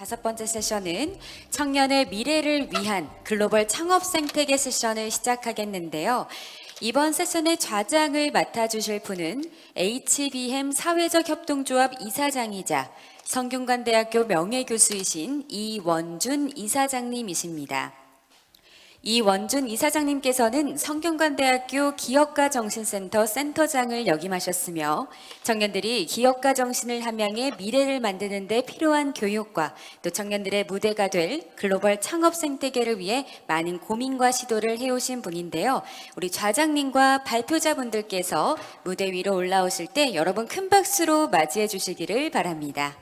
다섯 번째 세션은 청년의 미래를 위한 글로벌 창업 생태계 세션을 시작하겠는데요. 이번 세션의 좌장을 맡아주실 분은 HBM 사회적 협동조합 이사장이자 성균관대학교 명예교수이신 이원준 이사장님이십니다. 이원준 이사장님께서는 성균관대학교 기업가 정신센터 센터장을 역임하셨으며 청년들이 기업가 정신을 함양해 미래를 만드는 데 필요한 교육과 또 청년들의 무대가 될 글로벌 창업 생태계를 위해 많은 고민과 시도를 해오신 분인데요. 우리 좌장님과 발표자분들께서 무대 위로 올라오실 때 여러분 큰 박수로 맞이해 주시기를 바랍니다.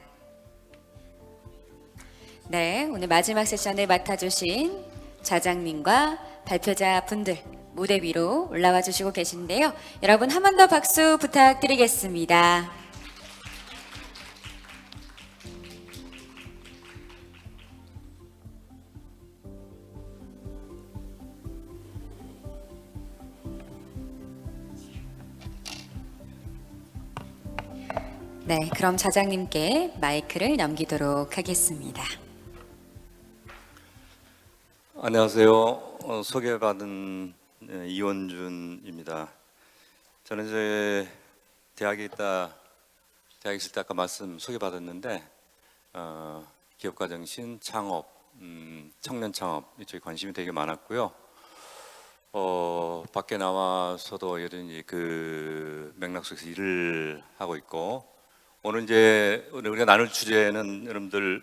네, 오늘 마지막 세션을 맡아주신 좌장님과 발표자 분들 무대 위로 올라와 주시고 계신데요. 여러분 한 번 더 박수 부탁드리겠습니다. 네, 그럼 좌장님께 마이크를 넘기도록 하겠습니다. 안녕하세요. 소개받은 이원준입니다. 저는 이제 대학에 있을 때 아까 소개받았는데 기업가 정신, 창업, 청년 창업 이쪽에 관심이 되게 많았고요. 밖에 나와서도 여전히 그 맥락 속에서 일을 하고 있고, 오늘 이제 우리가 나눌 주제는 여러분들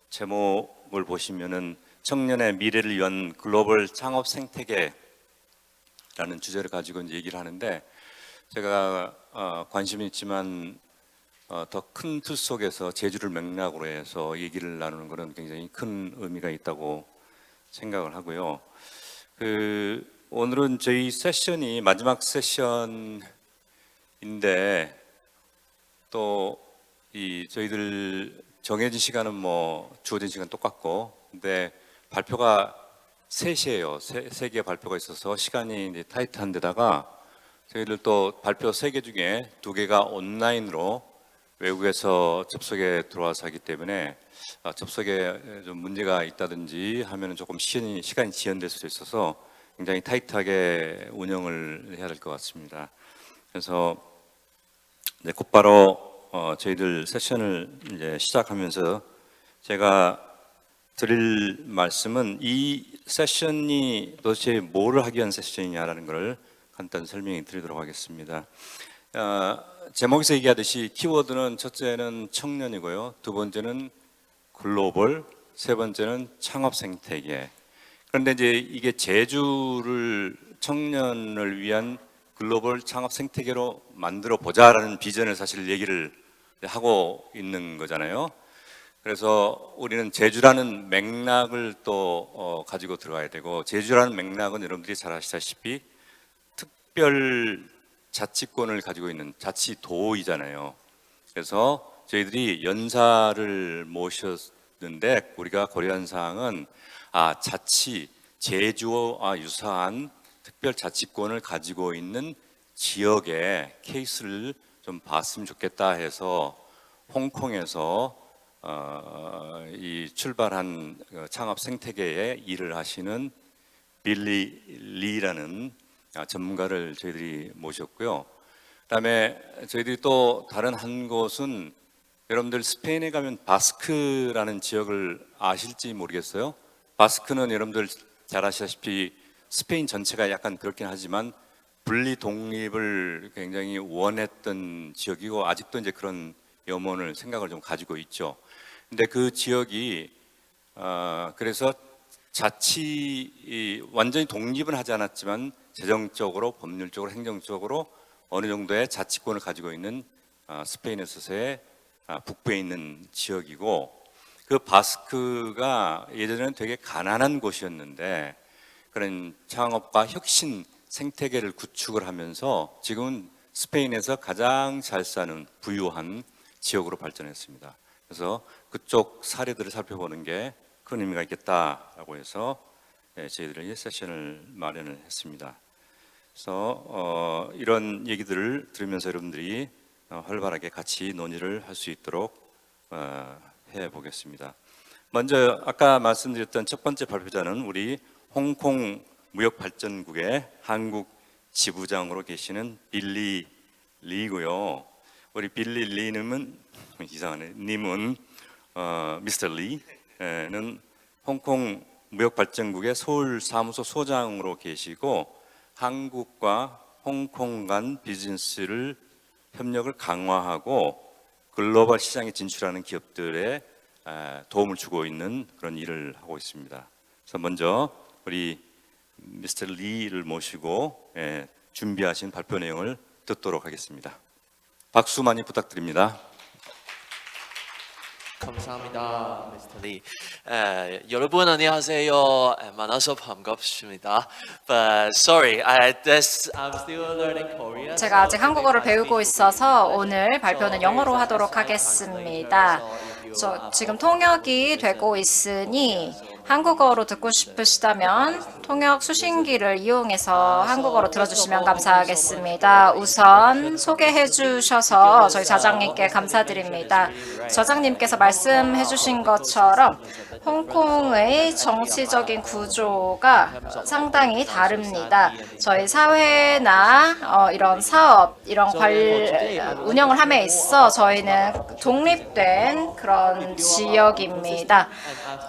제목을 보시면은 청년의 미래를 위한 글로벌 창업 생태계라는 주제를 가지고 이제 얘기를 하는데, 제가 관심이 있지만 더 큰 틀 속에서 제주를 맥락으로 해서 얘기를 나누는 것은 굉장히 큰 의미가 있다고 생각을 하고요. 오늘은 저희 세션이 마지막 세션인데 또 저희들 정해진 시간은 주어진 시간 똑같고, 근데 발표가 3시예요. 세 개 발표가 있어서 시간이 이제 타이트한 데다가 저희들 또 발표 3개 중에 2개가 온라인으로 외국에서 접속에 들어와서 하기 때문에 접속에 좀 문제가 있다든지 하면 조금 시간이 지연될 수도 있어서 굉장히 타이트하게 운영을 해야 될 것 같습니다. 그래서 네, 곧바로 저희들 세션을 이제 시작하면서 제가 드릴 말씀은 이 세션이 도대체 뭐를 하기 위한 세션이냐라는 걸 간단히 설명해 드리도록 하겠습니다. 제목에서 얘기하듯이 키워드는 첫째는 청년이고요, 두 번째는 글로벌, 세 번째는 창업 생태계. 그런데 이제 이게 제주를 청년을 위한 글로벌 창업 생태계로 만들어 보자라는 비전을 사실 얘기를 하고 있는 거잖아요. 그래서 우리는 제주라는 맥락을 또 가지고 들어가야 되고, 제주라는 맥락은 여러분들이 잘 아시다시피 특별 자치권을 가지고 있는 자치도이잖아요. 그래서 저희들이 연사를 모셨는데 우리가 고려한 사항은 제주와 유사한 특별 자치권을 가지고 있는 지역의 케이스를 좀 봤으면 좋겠다 해서 홍콩에서 이 출발한 창업 생태계에 일을 하시는 빌리 리라는 전문가를 저희들이 모셨고요. 그다음에 저희들이 또 다른 한 곳은, 여러분들 스페인에 가면 바스크라는 지역을 아실지 모르겠어요. 바스크는 여러분들 잘 아시다시피 스페인 전체가 약간 그렇긴 하지만 분리 독립을 굉장히 원했던 지역이고, 아직도 이제 그런 염원을 생각을 좀 가지고 있죠. 근데 그 지역이 그래서 완전히 독립은 하지 않았지만 재정적으로, 법률적으로, 행정적으로 어느 정도의 자치권을 가지고 있는 스페인에서의 북부에 있는 지역이고, 그 바스크가 예전에는 되게 가난한 곳이었는데 그런 창업과 혁신 생태계를 구축을 하면서 지금은 스페인에서 가장 잘 사는 부유한 지역으로 발전했습니다. 그래서 그쪽 사례들을 살펴보는 게 큰 의미가 있겠다라고 해서 저희들이 세션을 마련을 했습니다. 그래서 이런 얘기들을 들으면서 여러분들이 활발하게 같이 논의를 할 수 있도록 보겠습니다. 먼저 아까 말씀드렸던 첫 번째 발표자는 우리 홍콩 무역발전국의 한국 지부장으로 계시는 빌리 리고요. 우리 빌리 리님은 이상하네. 님은 미스터 리는 홍콩 무역발전국의 서울 사무소 소장으로 계시고 한국과 홍콩 간 비즈니스를 협력을 강화하고 글로벌 시장에 진출하는 기업들에 도움을 주고 있는 그런 일을 하고 있습니다. 그래서 먼저 우리 미스터 리를 모시고 준비하신 발표 내용을 듣도록 하겠습니다. 박수 많이 부탁드립니다. 감사합니다, 미스터 리. 여러분 안녕하세요. 만나서 반갑습니다. But sorry, I'm still learning Korean. 제가 아직 한국어를 배우고 있어서 오늘 발표는 영어로 하도록 하겠습니다. 저 지금 통역이 되고 있으니 한국어로 듣고 싶으시다면 통역 수신기를 이용해서 한국어로 들어주시면 감사하겠습니다. 우선 소개해 주셔서 저희 자장님께 감사드립니다. 저장님께서 말씀해 주신 것처럼 홍콩의 정치적인 구조가 상당히 다릅니다. 저희 사회나 이런 사업, 이런 운영을 함에 있어 저희는 독립된 그런 지역입니다.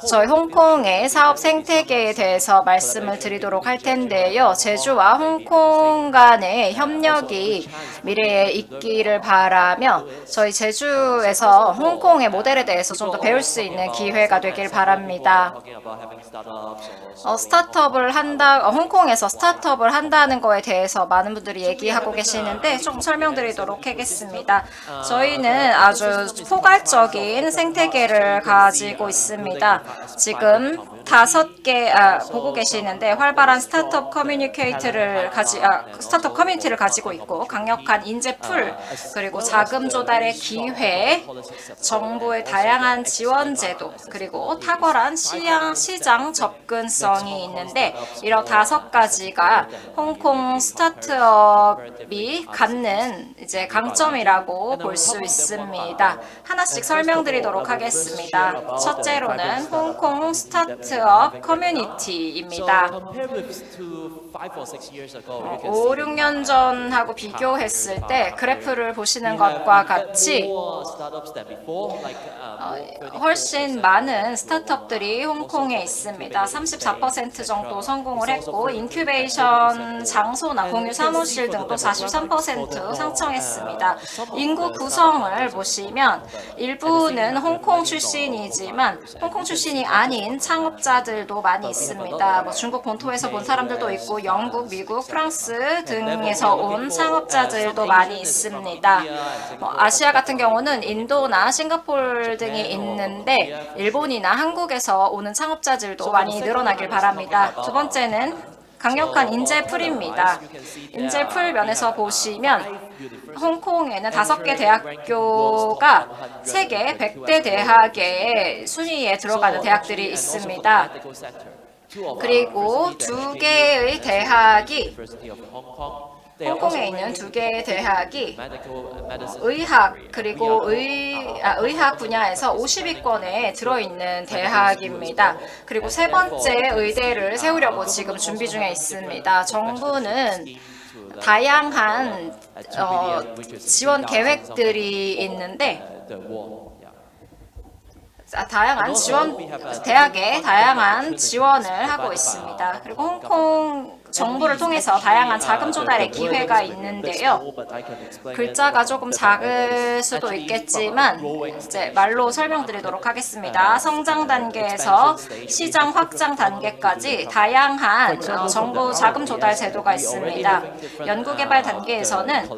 저희 홍콩의 사업 생태계에 대해서 말씀을 드리도록 할 텐데요. 제주와 홍콩 간의 협력이 미래에 있기를 바라며 저희 제주에서 홍콩의 모델에 대해서 좀 더 배울 수 있는 기회가 되길 바랍니다. 홍콩에서 스타트업을 한다는 거에 대해서 많은 분들이 얘기하고 계시는데 좀 설명드리도록 하겠습니다. 저희는 아주 포괄적인 생태계를 가지고 있습니다. 지금 5개 보고 계시는데 활발한 스타트업 커뮤니티를 가지고 있고 강력한 인재 풀 그리고 자금 조달의 기회, 정부의 다양한 지원 제도 그리고 탁월한 시장 접근성이 있는데 이런 5가지가 홍콩 스타트업이 갖는 이제 강점이라고 볼 수 있습니다. 하나씩 설명드리도록 하겠습니다. 첫째로는 홍콩 스타트업 커뮤니티입니다. 5, 6년 전하고 비교했을 때 그래프를 보시는 것과 같이 훨씬 많은 스타트업들이 홍콩에 있습니다. 34% 정도 성공을 했고 인큐베이션 장소나 공유 사무실 등도 43% 상청했습니다. 인구 구성을 보시면 일부는 홍콩 출신이지만 홍콩 출신이 아닌 창업자들도 많이 있습니다. 중국 본토에서 본 사람들도 있고 영국, 미국, 프랑스 등에서 온 창업자들도 많이 있습니다. 아시아 같은 경우는 인도나 싱가포르 등이 있는데 일본이나 한국에서 오는 창업자들도 많이 늘어나길 바랍니다. 두 번째는 강력한 인재풀입니다. 인재풀 면에서 보시면 홍콩에는 5개 대학교가 세계 100대 대학의 순위에 들어가는 대학들이 있습니다. 그리고 2개의 대학이 홍콩에 있는 2개의 대학이 의학 그리고 의학 분야에서 50위권에 들어있는 대학입니다. 그리고 3번째 의대를 세우려고 지금 준비 중에 있습니다. 정부는 다양한 지원 계획들이 있는데 대학에 다양한 지원을 하고 있습니다. 그리고 홍콩 정부를 통해서 다양한 자금 조달의 기회가 있는데요. 글자가 조금 작을 수도 있겠지만 이제 말로 설명드리도록 하겠습니다. 성장 단계에서 시장 확장 단계까지 다양한 정부 자금 조달 제도가 있습니다. 연구개발 단계에서는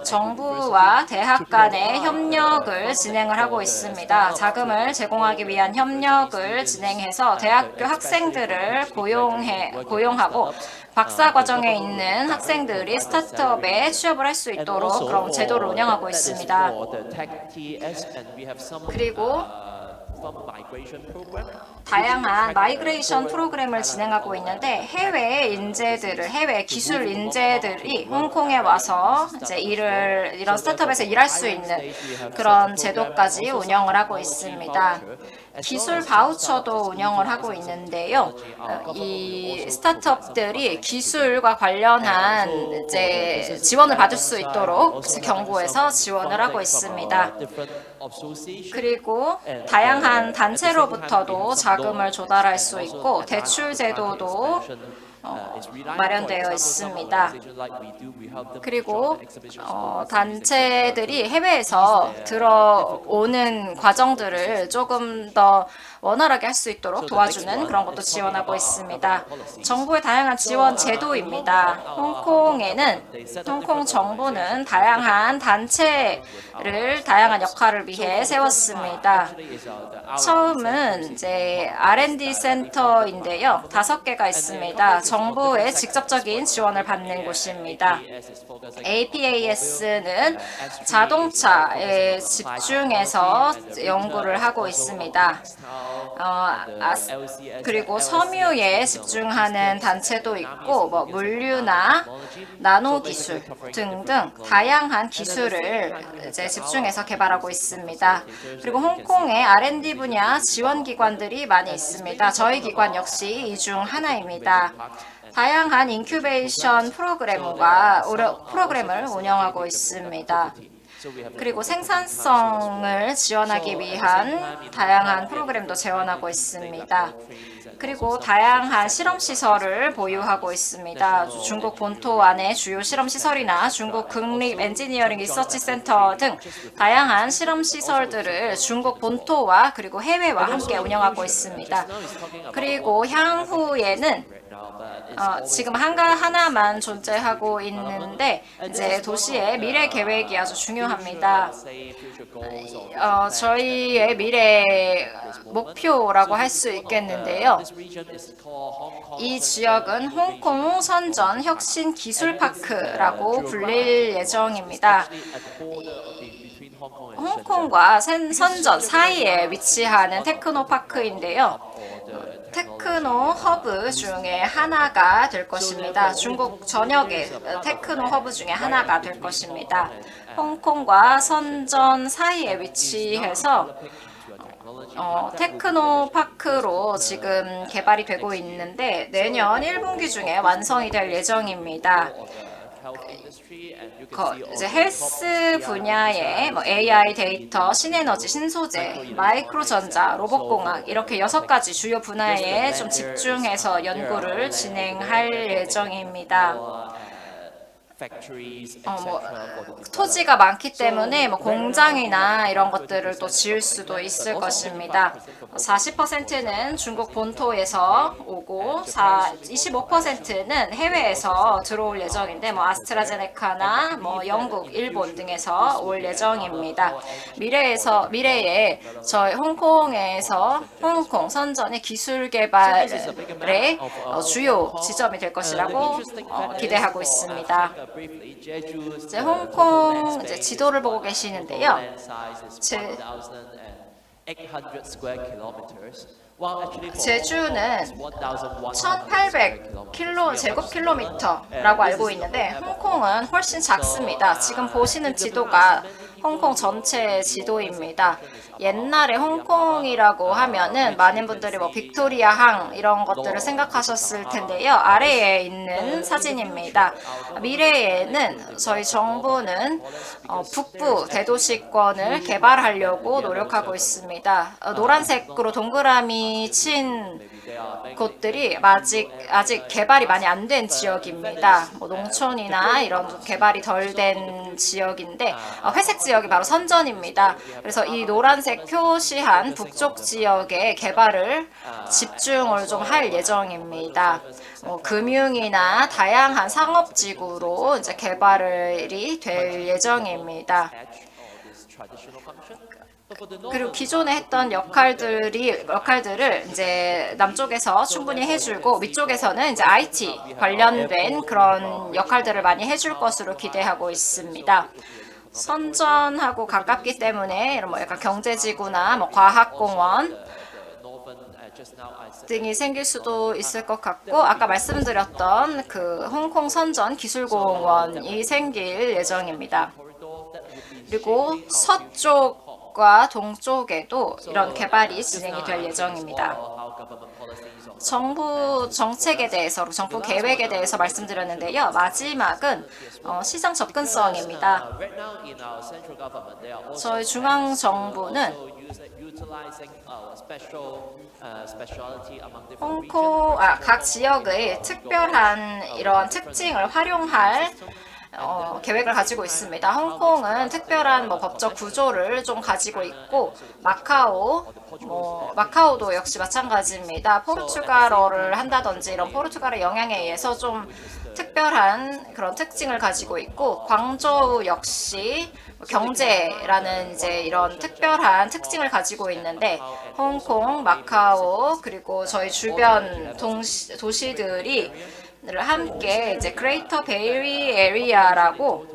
정부와 대학 간의 협력을 진행을 하고 있습니다. 자금을 제공하기 위한 협력을 진행해서 대학교 학생들을 고용하고 박사 과정에 있는 학생들이 스타트업에 취업을 할 수 있도록 그런 제도를 운영하고 있습니다. 그리고 다양한 마이그레이션 프로그램을 진행하고 있는데 해외 기술 인재들이 홍콩에 와서 이제 이런 스타트업에서 일할 수 있는 그런 제도까지 운영을 하고 있습니다. 기술 바우처도 운영을 하고 있는데요. 이 스타트업들이 기술과 관련한 이제 지원을 받을 수 있도록 경부에서 지원을 하고 있습니다. 그리고 다양한 단체로부터도 자금을 조달할 수 있고 대출 제도도 마련되어 있습니다. 그리고 단체들이 해외에서 들어오는 과정들을 조금 더 원활하게 할 수 있도록 도와주는 그런 것도 지원하고 있습니다. 정부의 다양한 지원 제도입니다. 홍콩 정부는 다양한 단체를 다양한 역할을 위해 세웠습니다. 처음은 이제 R&D 센터인데요. 5개가 있습니다. 정부의 직접적인 지원을 받는 곳입니다. APAS는 자동차에 집중해서 연구를 하고 있습니다. 그리고 섬유에 집중하는 단체도 있고 물류나 나노 기술 등등 다양한 기술을 이제 집중해서 개발하고 있습니다. 그리고 홍콩의 R&D 분야 지원 기관들이 많이 있습니다. 저희 기관 역시 이 중 하나입니다. 다양한 인큐베이션 프로그램을 운영하고 있습니다. 그리고 생산성을 지원하기 위한 다양한 프로그램도 지원하고 있습니다. 그리고 다양한 실험시설을 보유하고 있습니다. 중국 본토 안에 주요 실험시설이나 중국 국립 엔지니어링 리서치 센터 등 다양한 실험시설들을 중국 본토와 그리고 해외와 함께 운영하고 있습니다. 그리고 향후에는 지금 하나만 존재하고 있는데 이제 도시의 미래 계획이 아주 중요합니다. 저희의 미래 목표라고 할 수 있겠는데요. 이 지역은 홍콩 선전 혁신 기술 파크라고 불릴 예정입니다. 홍콩과 선전 사이에 위치하는 테크노파크인데요. 테크노 허브 중에 하나가 될 것입니다. 중국 전역의 테크노 허브 중에 하나가 될 것입니다. 홍콩과 선전 사이에 위치해서 테크노파크로 지금 개발이 되고 있는데 내년 1분기 중에 완성이 될 예정입니다. 이제 헬스 분야의 AI 데이터, 신에너지, 신소재, 마이크로전자, 로봇공학 이렇게 6가지 주요 분야에 좀 집중해서 연구를 진행할 예정입니다. 토지가 많기 때문에 공장이나 이런 것들을 또 지을 수도 있을 것입니다. 40%는 중국 본토에서 오고 25%는 해외에서 들어올 예정인데 아스트라제네카나 영국, 일본 등에서 올 예정입니다. 미래에 저희 홍콩 선전의 기술 개발의 주요 지점이 될 것이라고 기대하고 있습니다. 이제 홍콩 지도를 보고 계시는데요. 제주는 1,800제곱킬로미터라고 알고 있는데 홍콩은 훨씬 작습니다. 지금 보시는 지도가 홍콩 전체 지도입니다. 옛날에 홍콩이라고 하면은 많은 분들이 빅토리아 항 이런 것들을 생각하셨을 텐데요. 아래에 있는 사진입니다. 미래에는 저희 정부는 북부 대도시권을 개발하려고 노력하고 있습니다. 노란색으로 동그라미 친 곳들이 아직 개발이 많이 안 된 지역입니다. 농촌이나 이런 개발이 덜 된 지역인데 회색 지역이 바로 선전입니다. 그래서 이 노란색 표시한 북쪽 지역의 개발을 집중을 좀 할 예정입니다. 금융이나 다양한 상업지구로 이제 개발이 될 예정입니다. 그리고 기존에 했던 역할들을 이제 남쪽에서 충분히 해주고 위쪽에서는 이제 IT 관련된 그런 역할들을 많이 해줄 것으로 기대하고 있습니다. 선전하고 가깝기 때문에 이런 뭐 약간 경제지구나 뭐 과학공원 등이 생길 수도 있을 것 같고 아까 말씀드렸던 그 홍콩 선전 기술공원이 생길 예정입니다. 그리고 서쪽과 동쪽에도 이런 개발이 진행이 될 예정입니다. 정부 정책에 대해서, 정부 계획에 대해서 말씀드렸는데요. 마지막은 시장 접근성입니다. 저희 중앙 정부는 각 지역의 특별한 이런 특징을 활용할 계획을 가지고 있습니다. 홍콩은 특별한 법적 구조를 좀 가지고 있고 마카오도 역시 마찬가지입니다. 포르투갈어를 한다든지 이런 포르투갈의 영향에 의해서 좀 특별한 그런 특징을 가지고 있고 광저우 역시 경제라는 이제 이런 특별한 특징을 가지고 있는데 홍콩, 마카오 그리고 저희 주변 도시들이 함께 이제 그레이터 베이리 에리아라고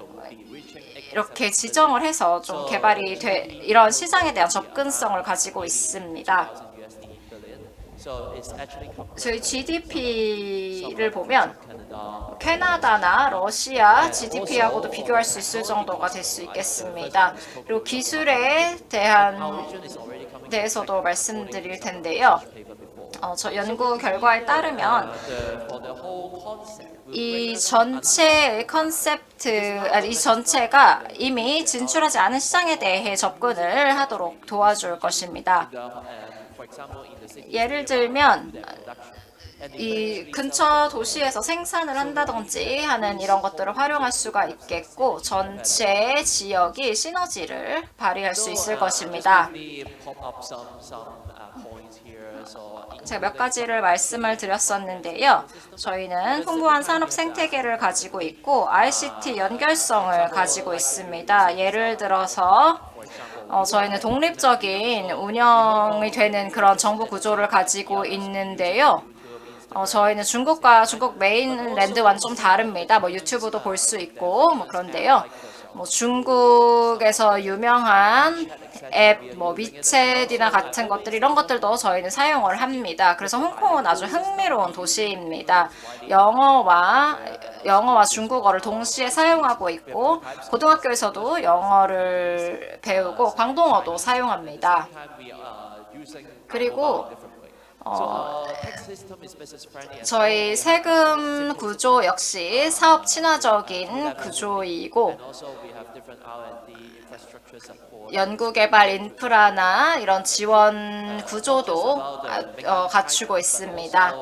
이렇게 지정을 해서 좀 개발이 이런 시장에 대한 접근성을 가지고 있습니다. 저희 GDP를 보면 캐나다나 러시아 GDP하고도 비교할 수 있을 정도가 될 수 있겠습니다. 그리고 기술에 대해서도 말씀드릴 텐데요. 저 연구 결과에 따르면 이 전체의 이 전체가 이미 진출하지 않은 시장에 대해 접근을 하도록 도와줄 것입니다. 예를 들면 이 근처 도시에서 생산을 한다든지 하는 이런 것들을 활용할 수가 있겠고 전체 지역이 시너지를 발휘할 수 있을 것입니다. 제가 몇 가지를 말씀을 드렸었는데요. 저희는 풍부한 산업 생태계를 가지고 있고 ICT 연결성을 가지고 있습니다. 예를 들어서 저희는 독립적인 운영이 되는 그런 정부 구조를 가지고 있는데요. 저희는 중국 메인랜드와는 좀 다릅니다. 유튜브도 볼 수 있고 그런데요. 중국에서 유명한 앱, 위챗이나 같은 것들 이런 것들도 저희는 사용을 합니다. 그래서 홍콩은 아주 흥미로운 도시입니다. 영어와 중국어를 동시에 사용하고 있고 고등학교에서도 영어를 배우고 광동어도 사용합니다. 그리고 저희 세금 구조 역시 사업 친화적인 구조이고 연구개발 인프라나 이런 지원 구조도 갖추고 있습니다.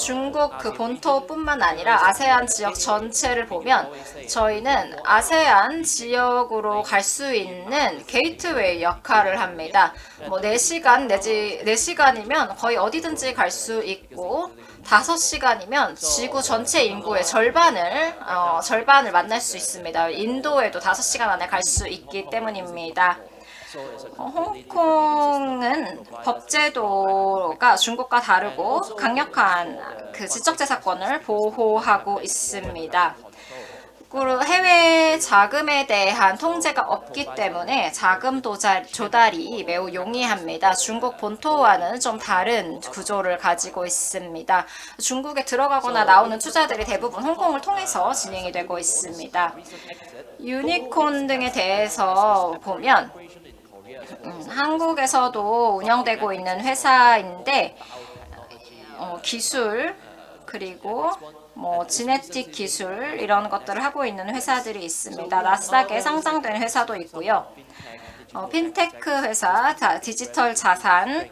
중국 본토뿐만 아니라 아세안 지역 전체를 보면 저희는 아세안 지역으로 갈 수 있는 게이트웨이 역할을 합니다. 4시간 내지 4시간이면 거의 어디든지 갈 수 있고 5시간이면 지구 전체 인구의 절반을 만날 수 있습니다. 인도에도 5시간 안에 갈 수 있기 때문입니다. 홍콩은 법제도가 중국과 다르고 강력한 그 지적재산권을 보호하고 있습니다. 그리고 해외 자금에 대한 통제가 없기 때문에 자금 조달이 매우 용이합니다. 중국 본토와는 좀 다른 구조를 가지고 있습니다. 중국에 들어가거나 나오는 투자들이 대부분 홍콩을 통해서 진행이 되고 있습니다. 유니콘 등에 대해서 보면 한국에서도 운영되고 있는 회사인데 기술 그리고 지네틱 기술 이런 것들을 하고 있는 회사들이 있습니다. 나스닥에 상장된 회사도 있고요. 핀테크 회사, 디지털 자산,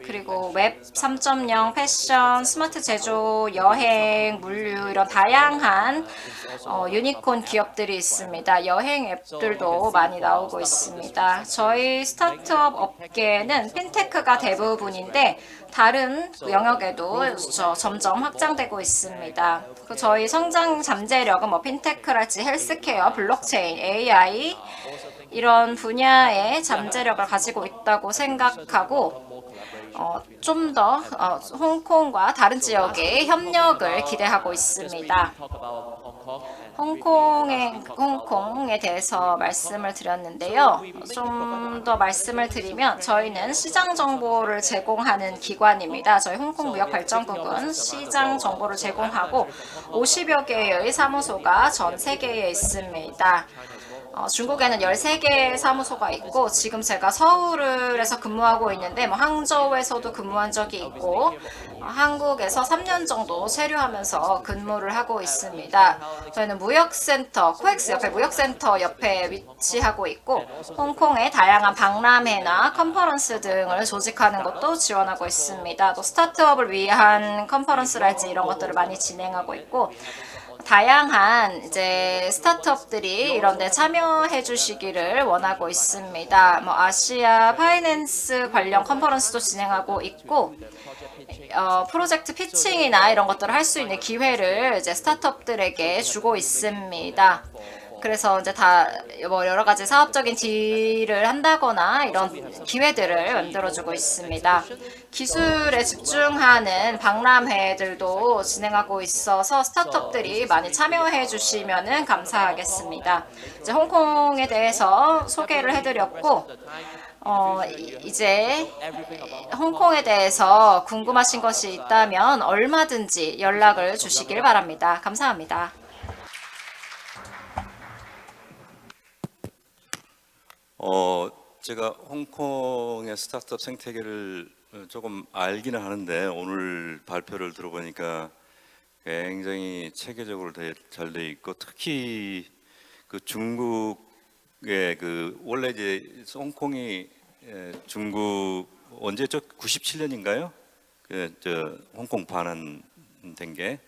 그리고 웹 3.0, 패션, 스마트 제조, 여행, 물류 이런 다양한 유니콘 기업들이 있습니다. 여행 앱들도 많이 나오고 있습니다. 저희 스타트업 업계는 핀테크가 대부분인데 다른 영역에도 점점 확장되고 있습니다. 저희 성장 잠재력은 핀테크랄지 헬스케어, 블록체인, AI 이런 분야의 잠재력을 가지고 있다고 생각하고 좀 더 홍콩과 다른 지역의 협력을 기대하고 있습니다. 홍콩에 대해서 말씀을 드렸는데요. 좀 더 말씀을 드리면 저희는 시장 정보를 제공하는 기관입니다. 저희 홍콩무역발전국은 시장 정보를 제공하고 50여 개의 사무소가 전 세계에 있습니다. 중국에는 13개의 사무소가 있고 지금 제가 서울에서 근무하고 있는데 항저우에서도 근무한 적이 있고 한국에서 3년 정도 체류하면서 근무를 하고 있습니다. 저희는 무역센터, 코엑스 옆에 무역센터 옆에 위치하고 있고 홍콩의 다양한 박람회나 컨퍼런스 등을 조직하는 것도 지원하고 있습니다. 또 스타트업을 위한 컨퍼런스랄지 이런 것들을 많이 진행하고 있고 다양한 이제 스타트업들이 이런 데 참여해 주시기를 원하고 있습니다. 아시아 파이낸스 관련 컨퍼런스도 진행하고 있고 프로젝트 피칭이나 이런 것들을 할 수 있는 기회를 이제 스타트업들에게 주고 있습니다. 그래서 이제 다 여러 가지 사업적인 딜을 한다거나 이런 기회들을 만들어주고 있습니다. 기술에 집중하는 박람회들도 진행하고 있어서 스타트업들이 많이 참여해 주시면 감사하겠습니다. 이제 홍콩에 대해서 소개를 해드렸고 이제 홍콩에 대해서 궁금하신 것이 있다면 얼마든지 연락을 주시길 바랍니다. 감사합니다. 제가 홍콩의 스타트업 생태계를 조금 알기는 하는데 오늘 발표를 들어보니까 굉장히 체계적으로 잘 돼 있고 특히 그 중국의 원래 이제 홍콩이 중국 언제죠? 97년인가요? 홍콩 반환된 게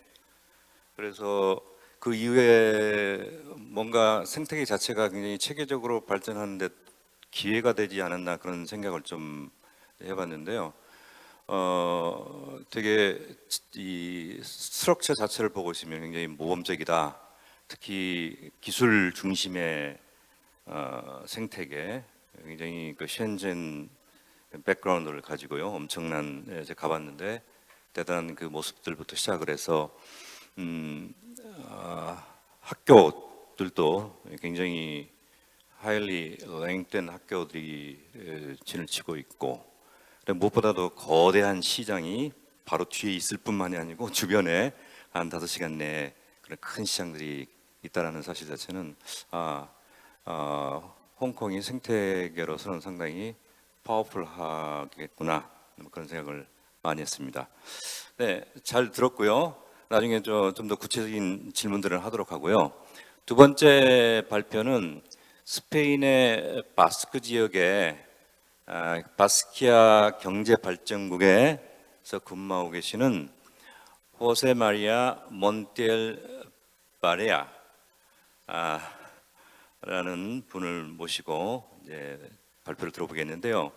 그래서 그 이후에 뭔가 생태계 자체가 굉장히 체계적으로 발전하는데 기회가 되지 않았나 그런 생각을 좀 해봤는데요. 되게 이 스트럭처 자체를 보고 있으면 굉장히 모범적이다. 특히 기술 중심의 생태계, 굉장히 그 셴젠 백그라운드를 가지고요. 엄청난 이제 가봤는데 대단한 그 모습들부터 시작을 해서 학교들도 굉장히 하일리 랭크된 학교들이 진을 치고 있고 무엇보다도 거대한 시장이 바로 뒤에 있을 뿐만이 아니고 주변에 한 5시간 내에 그런 큰 시장들이 있다라는 사실 자체는 홍콩이 생태계로서는 상당히 파워풀하겠구나 그런 생각을 많이 했습니다. 네, 잘 들었고요. 나중에 좀 더 구체적인 질문들을 하도록 하고요. 두 번째 발표는 스페인의 바스크 지역의 바스키아 경제발전국에서 근무하고 계시는 호세 마리아 몬티엘 바레아 라는 분을 모시고 이제 발표를 들어보겠는데요.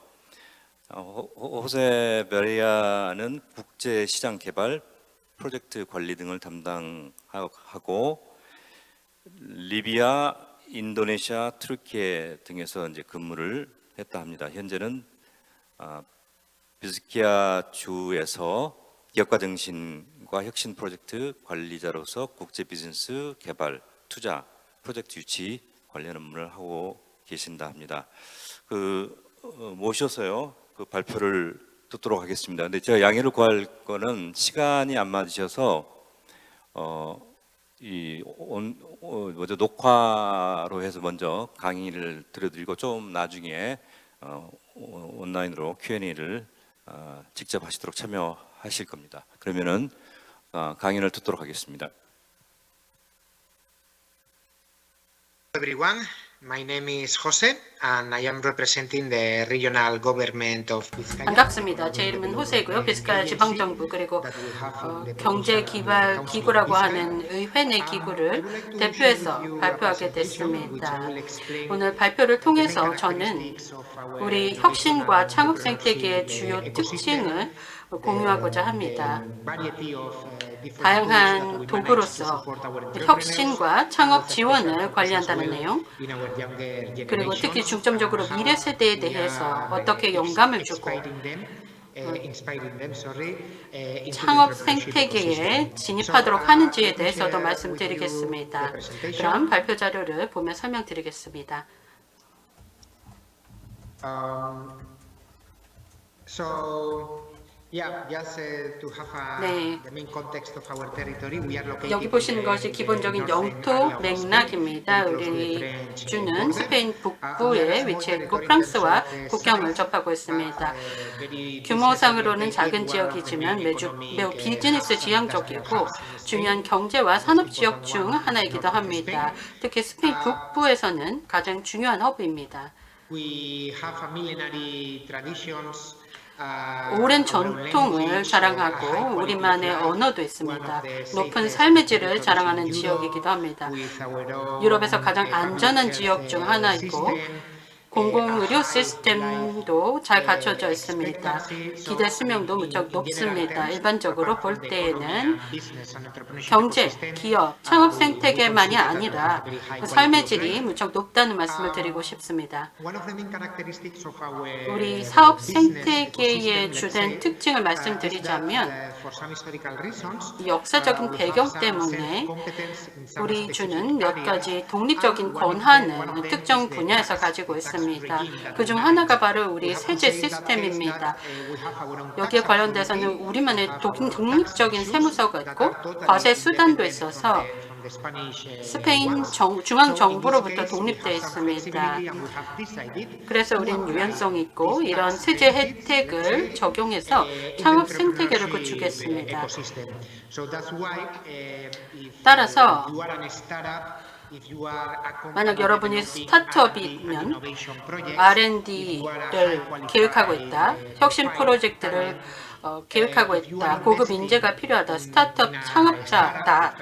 호세 바레아는 국제시장 개발, 프로젝트 관리 등을 담당하고 리비아, 인도네시아, 트르키예 등에서 이제 근무를 했다 합니다. 현재는 비스키아 주에서 기업가 정신과 혁신 프로젝트 관리자로서 국제 비즈니스 개발, 투자, 프로젝트 유치 관련 업무를 하고 계신다 합니다. 모셔서요 그 발표를 듣도록 하겠습니다. 근데 제가 양해를 구할 거는 시간이 안 맞으셔서 녹화로 해서 먼저 강의를 들려드리고 좀 나중에 온라인으로 Q&A를 직접 하시도록 참여하실 겁니다. 그러면은 강의를 듣도록 하겠습니다. Everyone, my name is Jose and I am representing the regional government of Vizcaya. 반갑습니다. 제 이름은 호세고요. 비스카야 지방정부 그리고 경제기발기구라고 하는 의회 내 기구를 대표해서 발표하게 됐습니다. 오늘 발표를 통해서 저는 우리 혁신과 창업 생태계의 주요 특징을 공유하고자 합니다. 다양한 도구로서 혁신과 창업 지원을 관리한다는 내용, 그리고 특히 중점적으로 미래 세대에 대해서 어떻게 영감을 주고 창업 생태계에 진입하도록 하는지에 대해서도 말씀드리겠습니다. 그럼 발표 자료를 보며 설명드리겠습니다. 네. 여기 보시는 것이 기본적인 영토 맥락입니다. 우리 주는 스페인 북부에 위치했고 프랑스와 국경을 접하고 있습니다. 규모상으로는 작은 지역이지만 매우 비즈니스 지향적이고 중요한 경제와 산업 지역 중 하나이기도 합니다. 특히 스페인 북부에서는 가장 중요한 허브입니다. 오랜 전통을 자랑하고 우리만의 언어도 있습니다. 높은 삶의 질을 자랑하는 지역이기도 합니다. 유럽에서 가장 안전한 지역 중 하나이고 공공의료 시스템도 잘 갖춰져 있습니다. 기대 수명도 무척 높습니다. 일반적으로 볼 때에는 경제, 기업, 창업 생태계만이 아니라 삶의 질이 무척 높다는 말씀을 드리고 싶습니다. 우리 사업 생태계의 주된 특징을 말씀드리자면 역사적인 배경 때문에 우리 주는 몇 가지 독립적인 권한을 특정 분야에서 가지고 있습니다. 그중 하나가 바로 우리 세제 시스템입니다. 여기에 관련돼서는 우리만의 독립적인 세무서가 있고 과세 수단도 있어서 스페인 중앙정부로부터 독립되어 있습니다. 그래서 우리는 유연성이 있고 이런 세제 혜택을 적용해서 창업 생태계를 구축했습니다. 따라서 만약 여러분이 스타트업이면 R&D를 계획하고 있다, 혁신 프로젝트를 계획하고 있다, 고급 인재가 필요하다, 스타트업 창업자다,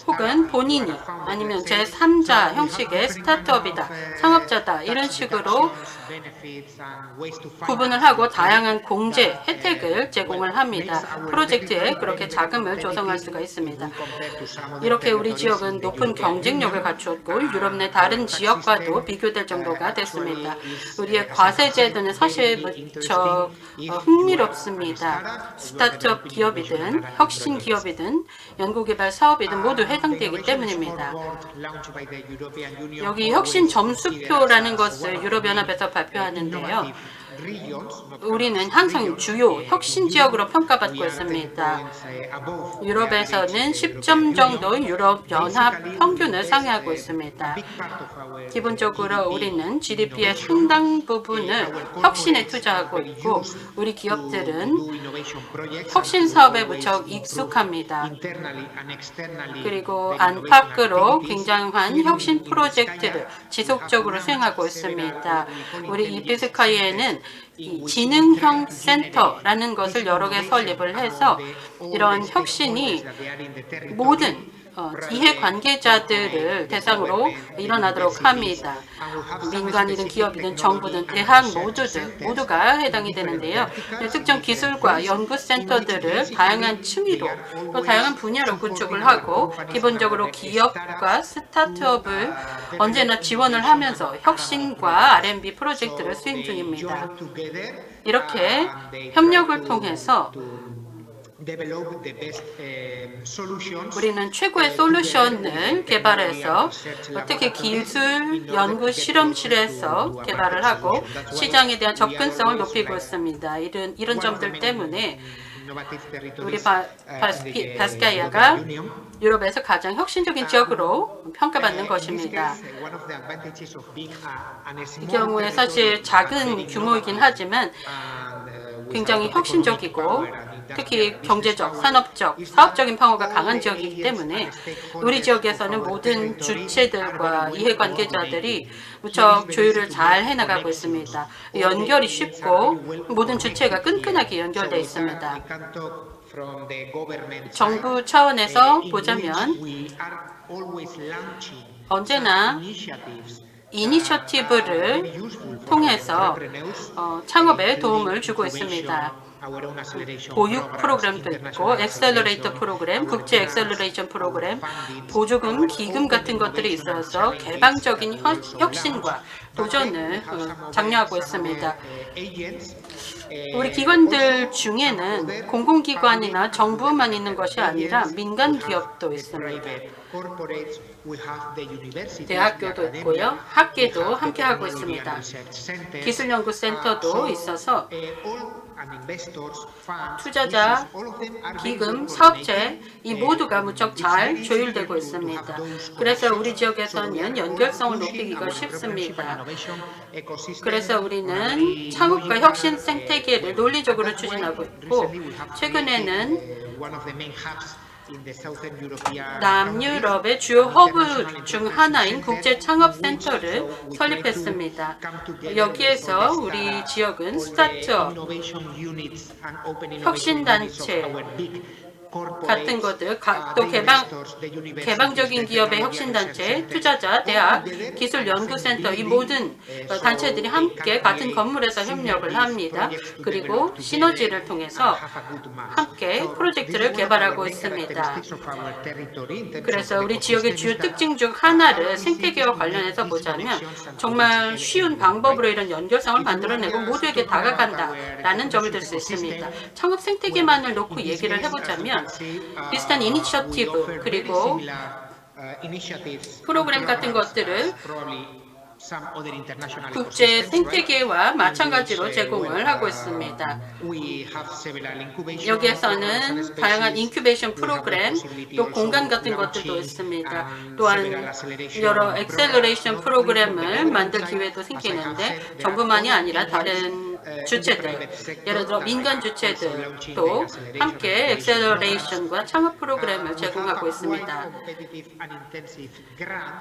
혹은 본인이 아니면 제3자 형식의 스타트업이다, 창업자다 이런 식으로 구분을 하고 다양한 공제 혜택을 제공을 합니다. 프로젝트에 그렇게 자금을 조성할 수가 있습니다. 이렇게 우리 지역은 높은 경쟁력을 갖추었고 유럽 내 다른 지역과도 비교될 정도가 됐습니다. 우리의 과세 제도는 사실 무척 흥미롭습니다. 스타트업 기업이든 혁신 기업이든 연구개발 사업이든 모두 해당되기 때문입니다. 여기 혁신 점수표라는 것을 유럽연합에서 발표하는데요. 우리는 항상 주요 혁신 지역으로 평가받고 있습니다. 유럽에서는 10점 정도 유럽연합 평균을 상회하고 있습니다. 기본적으로 우리는 GDP의 상당 부분을 혁신에 투자하고 있고 우리 기업들은 혁신 사업에 무척 익숙합니다. 그리고 안팎으로 굉장한 혁신 프로젝트를 지속적으로 수행하고 있습니다. 우리 이피스카이에는 이 지능형 센터라는 것을 여러 개 설립을 해서 이런 혁신이 모든 이해관계자들을 대상으로 일어나도록 합니다. 민간이든 기업이든 정부든 대학 모두가 해당이 되는데요. 특정 기술과 연구센터들을 다양한 층위로 또 다양한 분야로 구축을 하고 기본적으로 기업과 스타트업을 언제나 지원을 하면서 혁신과 R&D 프로젝트를 수행 중입니다. 이렇게 협력을 통해서 우리는 최고의 솔루션을 개발해서 특히 기술 연구 실험실에서 개발을 하고 시장에 대한 접근성을 높이고 있습니다. 이런 점들 때문에 우리 바스카이아가 유럽에서 가장 혁신적인 지역으로 평가받는 것입니다. 이 경우에 사실 작은 규모이긴 하지만 굉장히 혁신적이고 특히 경제적, 산업적, 사업적인 방어가 강한 지역이기 때문에 우리 지역에서는 모든 주체들과 이해관계자들이 무척 조율을 잘 해나가고 있습니다. 연결이 쉽고 모든 주체가 끈끈하게 연결되어 있습니다. 정부 차원에서 보자면 언제나 이니셔티브를 통해서 창업에 도움을 주고 있습니다. 보육 프로그램도 있고 엑셀러레이터 프로그램, 국제 엑셀러레이션 프로그램, 보조금, 기금 같은 것들이 있어서 개방적인 혁신과 도전을 장려하고 있습니다. 우리 기관들 중에는 공공기관이나 정부만 있는 것이 아니라 민간 기업도 있습니다. 대학교도 있고요. 학계도 함께하고 있습니다. 기술연구센터도 있어서 투자자, 기금, 사업체 이 모두가 무척 잘 조율되고 있습니다. 그래서 우리 지역에서는 연결성을 높이기가 쉽습니다. 그래서 우리는 창업과 혁신 생태계를 논리적으로 추진하고 있고 최근에는 남유럽의 주요 허브 중 하나인 국제창업센터를 설립했습니다. 여기에서 우리 지역은 스타트업, 혁신단체 같은 것들, 또 개방적인 기업의 혁신단체, 투자자, 대학, 기술연구센터 이 모든 단체들이 함께 같은 건물에서 협력을 합니다. 그리고 시너지를 통해서 함께 프로젝트를 개발하고 있습니다. 그래서 우리 지역의 주요 특징 중 하나를 생태계와 관련해서 보자면 정말 쉬운 방법으로 이런 연결성을 만들어내고 모두에게 다가간다라는 점을 들 수 있습니다. 창업 생태계만을 놓고 얘기를 해보자면 비슷한 이니셔티브 그리고 프로그램 같은 것들을 국제 생태계와 마찬가지로 제공을 하고 있습니다. 여기에서는 다양한 인큐베이션 프로그램, 또 공간 같은 것들도 있습니다. 또한 여러 엑셀러레이션 프로그램을 만들 기회도 생기는데 정부만이 아니라 다른 주체들, 예를 들어 민간 주체들도 함께 엑셀러레이션과 창업 프로그램을 제공하고 있습니다.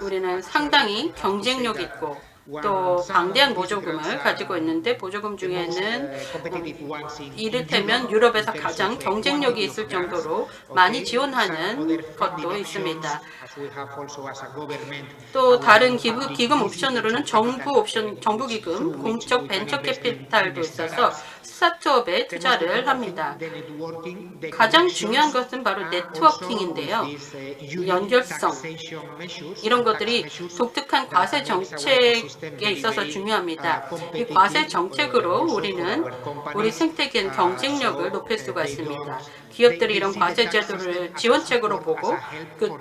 우리는 상당히 경쟁력 있고 또 방대한 보조금을 가지고 있는데 보조금 중에는 이를테면 유럽에서 가장 경쟁력이 있을 정도로 많이 지원하는 것도 있습니다. 또 다른 기금 옵션으로는 정부 기금, 공적 벤처 캐피탈도 있어서 스타트업에 투자를 합니다. 가장 중요한 것은 바로 네트워킹인데요. 연결성, 이런 것들이 독특한 과세 정책에 있어서 중요합니다. 이 과세 정책으로 우리는 우리 생태계의 경쟁력을 높일 수가 있습니다. 기업들이 이런 과세 제도를 지원책으로 보고 그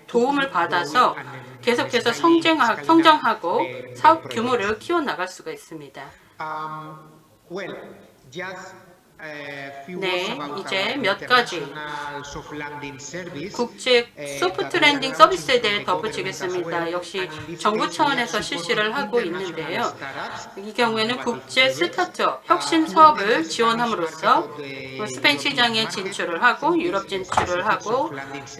도움을 받아서 계속해서 성장하고 사업 규모를 키워나갈 수가 있습니다. 네, 이제 몇 가지 국제 소프트 랜딩 서비스에 대해 덧붙이겠습니다. 역시 정부 차원에서 실시를 하고 있는데요. 이 경우에는 국제 스타트업 혁신 사업을 지원함으로써 스페인 시장에 진출을 하고 유럽 진출을 하고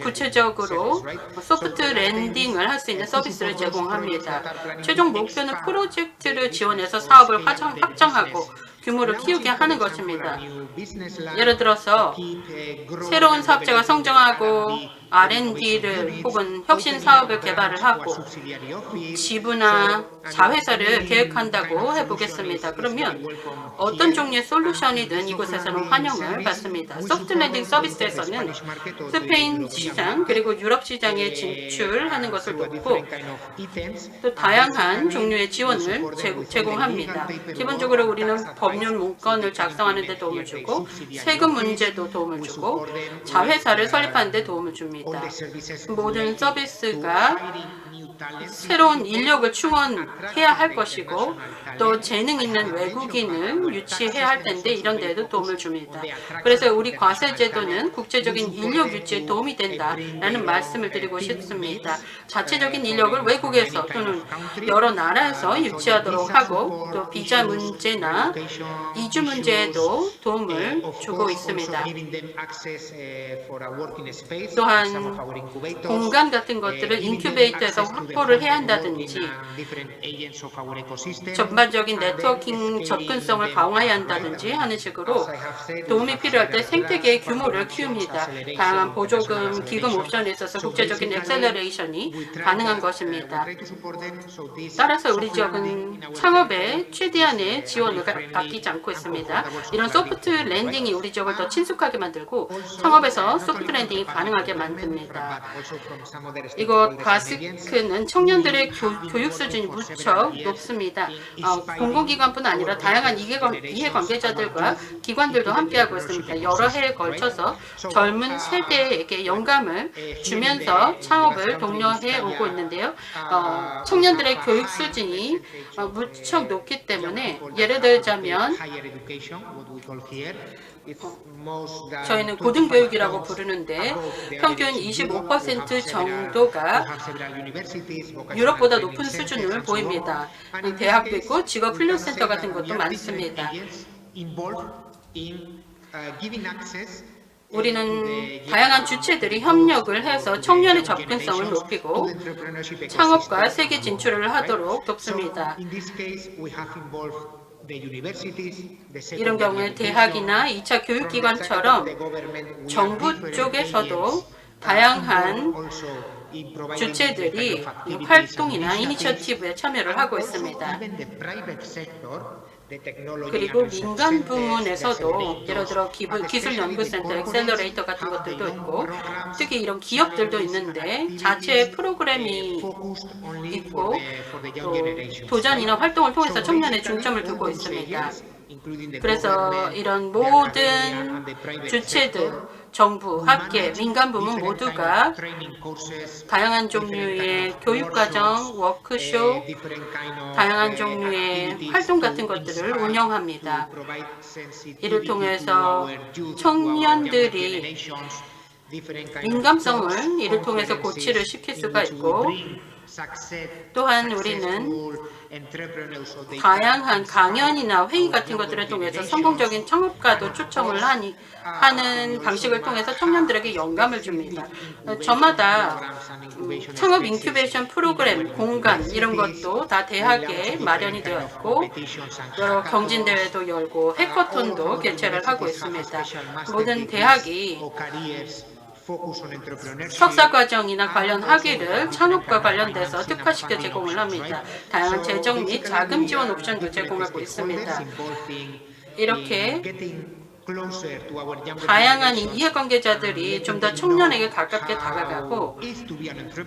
구체적으로 소프트 랜딩을 할 수 있는 서비스를 제공합니다. 최종 목표는 프로젝트를 지원해서 사업을 확장하고 규모를 키우게 하는 것입니다. 예를 들어서 새로운 사업체가 성장하고 R&D를 혹은 혁신 사업을 개발을 하고 지부나 자회사를 계획한다고 해보겠습니다. 그러면 어떤 종류의 솔루션이든 이곳에서는 환영을 받습니다. 소프트 랜딩 서비스에서는 스페인 시장 그리고 유럽 시장에 진출하는 것을 돕고 또 다양한 종류의 지원을 제공합니다. 기본적으로 우리는 법률 문건을 작성하는 데 도움을 주고 세금 문제도 도움을 주고 자회사를 설립하는 데 도움을 줍니다. 모든 서비스가 새로운 인력을 충원해야 할 것이고 또 재능 있는 외국인을 유치해야 할 텐데 이런 데도 도움을 줍니다. 그래서 우리 과세 제도는 국제적인 인력 유치에 도움이 된다라는 말씀을 드리고 싶습니다. 자체적인 인력을 외국에서 또는 여러 나라에서 유치하도록 하고 또 비자 문제나 이주 문제에도 도움을 주고 있습니다. 또한 공간 같은 것들을 인큐베이터에서 확보를 해야 한다든지 전반적인 네트워킹 접근성을 강화해야 한다든지 하는 식으로 도움이 필요할 때 생태계의 규모를 키웁니다. 다양한 보조금, 기금 옵션에 있어서 국제적인 엑셀러레이션이 가능한 것입니다. 따라서 우리 지역은 창업에 최대한의 지원을 아끼지 않고 있습니다. 이런 소프트 랜딩이 우리 지역을 더 친숙하게 만들고 창업에서 소프트 랜딩이 가능하게 만듭니다. 이곳 바스크는 청년들의 교육 수준이 무척 높습니다. 공공기관뿐 아니라 다양한 이해관계자들과 기관들도 함께하고 있습니다. 여러 해에 걸쳐서 젊은 세대에게 영감을 주면서 창업을 독려해 오고 있는데요. 청년들의 교육 수준이 무척 높기 때문에 예를 들자면 저희는 고등교육이라고 부르는데 평균 25% 정도가 유럽보다 높은 수준을 보입니다. 대학도 있고 직업훈련센터 같은 것도 많습니다. 우리는 다양한 주체들이 협력을 해서 청년의 접근성을 높이고 창업과 세계 진출을 하도록 돕습니다. 이런 경우에 대학이나 2차 교육기관처럼 정부 쪽에서도 다양한 주체들이 활동이나 이니셔티브에 참여를 하고 있습니다. 그리고 민간 부문에서도 예를 들어 기술연구센터, 엑셀러레이터 같은 것들도 있고 특히 이런 기업들도 있는데 자체 프로그램이 있고 또 도전이나 활동을 통해서 청년에 중점을 두고 있습니다. 그래서 이런 모든 주체들, 정부, 학계, 민간 부문 모두가 다양한 종류의 교육과정, 워크숍, 다양한 종류의 활동 같은 것들을 운영합니다. 이를 통해서 청년들이 민감성을 이를 통해서 고치를 시킬 수가 있고 또한 우리는 다양한 강연이나 회의 같은 것들을 통해서 성공적인 창업가도 초청을 하는 방식을 통해서 청년들에게 영감을 줍니다. 저마다 창업 인큐베이션 프로그램, 공간 이런 것도 다 대학에 마련이 되어 있고 여러 경진대회도 열고 해커톤도 개최를 하고 있습니다. 모든 대학이 석사과정이나 관련 학위를 창업과 관련돼서 특화시켜 제공을 합니다. 다양한 재정 및 자금 지원 옵션도 제공하고 있습니다. 이렇게 다양한 이해관계자들이 좀 더 청년에게 가깝게 다가가고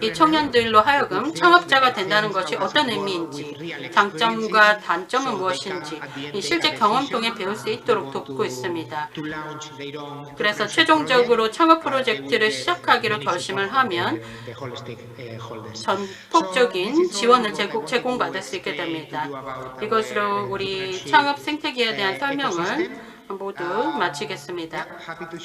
이 청년들로 하여금 창업자가 된다는 것이 어떤 의미인지 장점과 단점은 무엇인지 이 실제 경험 통해 배울 수 있도록 돕고 있습니다. 그래서 최종적으로 창업 프로젝트를 시작하기로 결심을 하면 전폭적인 지원을 제공받을 수 있게 됩니다. 이것으로 우리 창업 생태계에 대한 설명을 모두 마치겠습니다.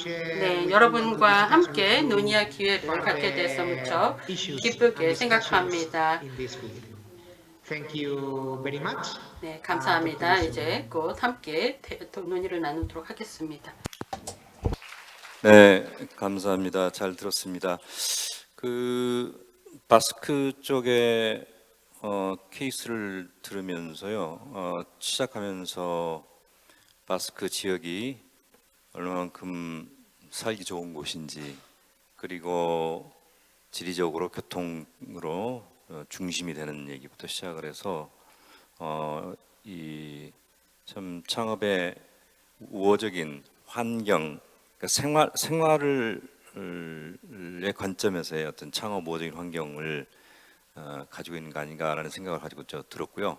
네, 여러분과 함께 논의할 기회를 갖게 돼서 무척 기쁘게 생각합니다. 네, 감사합니다. 이제 곧 함께 논의를 나누도록 하겠습니다. 네, 감사합니다. 잘 들었습니다. 바스크 쪽의 케이스를 들으면서요, 시작하면서 바스크 지역이 얼마만큼 살기 좋은 곳인지 그리고 지리적으로 교통으로 중심이 되는 얘기부터 시작을 해서 이 참 창업의 우호적인 환경, 그러니까 생활의 관점에서의 어떤 창업 우호적인 환경을 가지고 있는 거 아닌가라는 생각을 가지고 들었고요.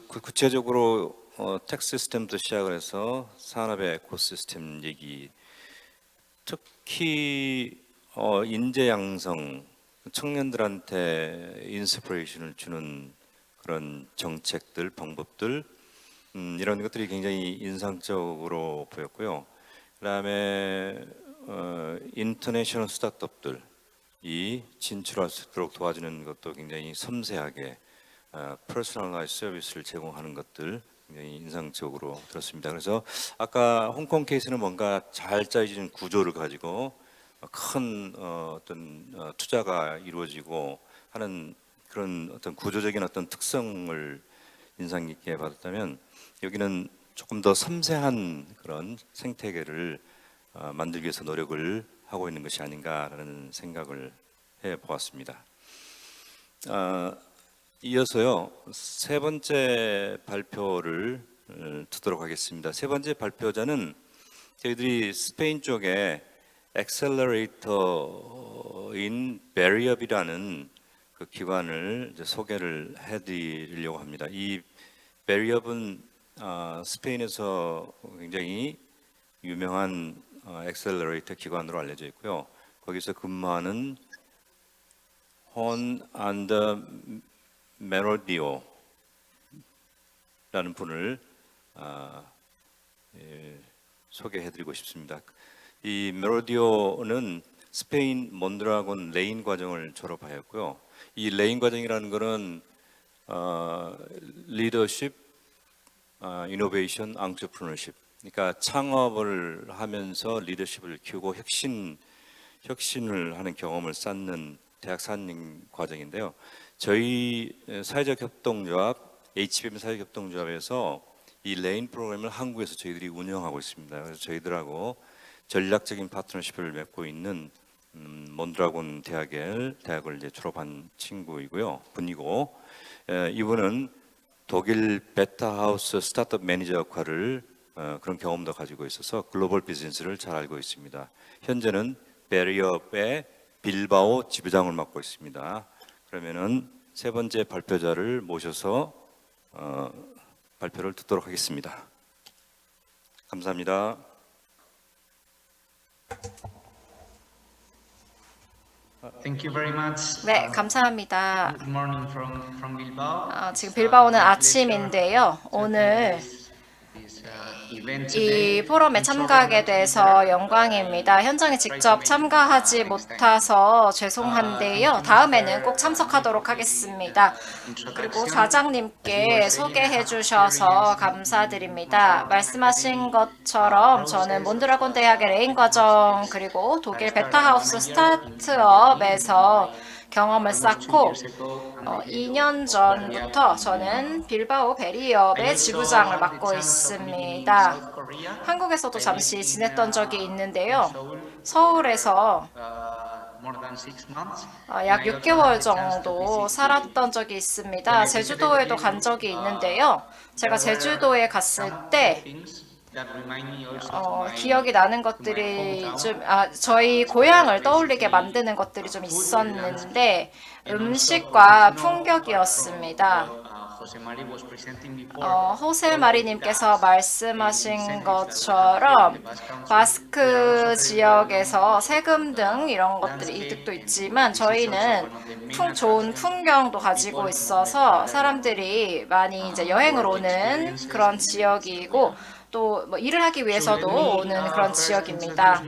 구체적으로 텍 시스템도 시작을 해서 산업의 에코시스템 얘기, 특히 인재 양성, 청년들한테 인스피레이션을 주는 그런 정책들, 방법들 이런 것들이 굉장히 인상적으로 보였고요. 그다음에 인터내셔널 스타트업들이 진출할 수 있도록 도와주는 것도 굉장히 섬세하게 퍼스널라이즈 서비스를 제공하는 것들 굉장히 인상적으로 들었습니다. 그래서 아까 홍콩 케이스는 뭔가 잘 짜여진 구조를 가지고 큰 어떤 투자가 이루어지고 하는 그런 어떤 구조적인 어떤 특성을 인상 깊게 받았다면, 여기는 조금 더 섬세한 그런 생태계를 만들기 위해서 노력을 하고 있는 것이 아닌가라는 생각을 해 보았습니다. 이어서요, 세 번째 발표를 듣도록 하겠습니다. 세 번째 발표자는 저희들이 스페인 쪽에 엑셀러레이터인 베리업이라는 그 기관을 이제 소개를 해드리려고 합니다. 이 베리업은 스페인에서 굉장히 유명한 엑셀러레이터 기관으로 알려져 있고요. 거기서 근무하는 혼 안더 메로디오라는 분을 소개해드리고 싶습니다. 이 메로디오는 스페인 몬드라곤 레인 과정을 졸업하였고요. 이 레인 과정이라는 것은 리더십, 이노베이션, 앙트레프너십, 그러니까 창업을 하면서 리더십을 키우고 혁신을 하는 경험을 쌓는 대학 4년 과정인데요. 저희 사회적 협동조합, HBM 사회적 협동조합에서 이 레인 프로그램을 한국에서 저희들이 운영하고 있습니다. 그래서 저희들하고 전략적인 파트너십을 맺고 있는 몬드라곤 대학을 이제 졸업한 분이고, 이분은 독일 베타하우스 스타트업 매니저 역할을 그런 경험도 가지고 있어서 글로벌 비즈니스를 잘 알고 있습니다. 현재는 베리업의 빌바오 지부장을 맡고 있습니다. 그러면은 세 번째 발표자를 모셔서 발표를 듣도록 하겠습니다. 감사합니다. Thank you very much. 네, 감사합니다. Good morning from Bilbao. 지금 빌바오는 아침인데요. 오늘 This event 이 today. 포럼에 참가하게 돼서 영광입니다. 현장에 직접 참가하지 못해서 죄송한데요. 다음에는 꼭 참석하도록 하겠습니다. 그리고 좌장님께 소개해 주셔서 감사드립니다. 말씀하신 것처럼 저는 몬드라곤 대학의 레인 과정 그리고 독일 베타하우스 스타트업에서 경험을 쌓고 2년 전부터 저는 빌바오 베리업의 지부장을 맡고 있습니다. 한국에서도 잠시 지냈던 적이 있는데요. 서울에서 약 6개월 정도 살았던 적이 있습니다. 제주도에도 간 적이 있는데요. 제가 제주도에 갔을 때 기억이 나는 것들이 저희 고향을 떠올리게 만드는 것들이 좀 있었는데 음식과 풍경이었습니다. 호세 마리님께서 말씀하신 것처럼 바스크 지역에서 세금 등 이런 것들이 이득도 있지만 저희는 좋은 풍경도 가지고 있어서 사람들이 많이 이제 여행을 오는 그런 지역이고 또 뭐 일을 하기 위해서도 오는 그런 지역입니다.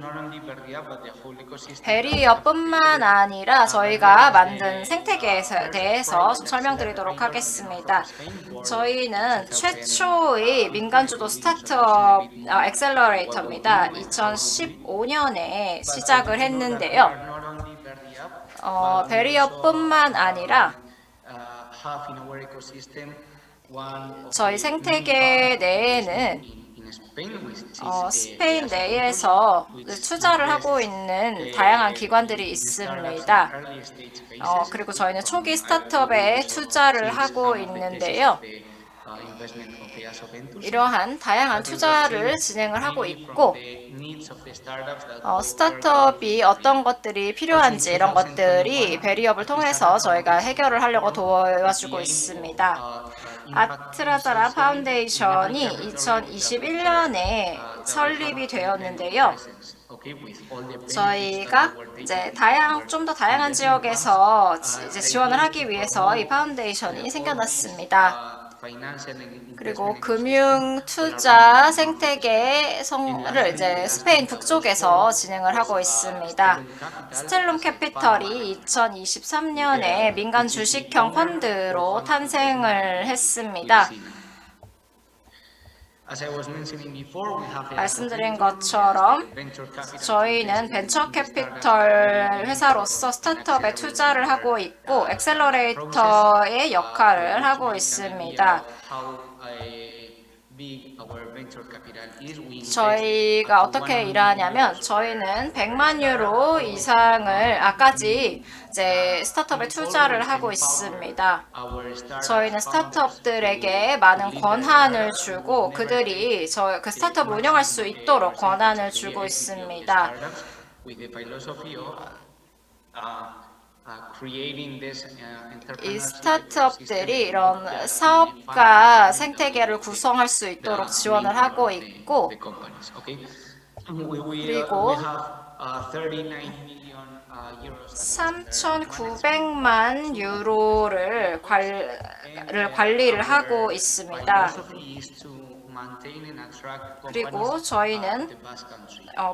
베리어뿐만 아니라 저희가 만든 생태계에 대해서 좀 설명드리도록 하겠습니다. 저희는 최초의 민간주도 스타트업 엑셀러레이터입니다. 2015년에 시작을 했는데요. 베리어뿐만 아니라 저희 생태계 내에는 스페인 내에서 투자를 하고 있는 다양한 기관들이 있습니다. 그리고 저희는 초기 스타트업에 투자를 하고 있는데요. 이러한 다양한 투자를 진행을 하고 있고 스타트업이 어떤 것들이 필요한지 이런 것들이 베리업을 통해서 저희가 해결을 하려고 도와주고 있습니다. 아트라자라 파운데이션이 2021년에 설립이 되었는데요. 저희가 이제 좀 더 다양한 지역에서 이제 지원을 하기 위해서 이 파운데이션이 생겨났습니다. 그리고 금융 투자 생태계를 이제 스페인 북쪽에서 진행을 하고 있습니다. 스텔룸 캐피털이 2023년에 민간 주식형 펀드로 탄생을 했습니다. 말씀드린 것처럼 저희는 벤처 캐피털 회사로서 스타트업에 투자를 하고 있고 엑셀러레이터의 역할을 하고 있습니다. 저희가 어떻게 일하냐면 저희는 100만 유로 이상을 아까지 이제 스타트업에 투자를 하고 있습니다. 저희는 스타트업들에게 많은 권한을 주고 그들이 그 스타트업을 운영할 수 있도록 권한을 주고 있습니다. 이 스타트업들이 이런 사업가 생태계를 구성할 수 있도록 지원을 하고 있고 그리고 3,900만 유로를 관리를 하고 있습니다. 그리고 저희는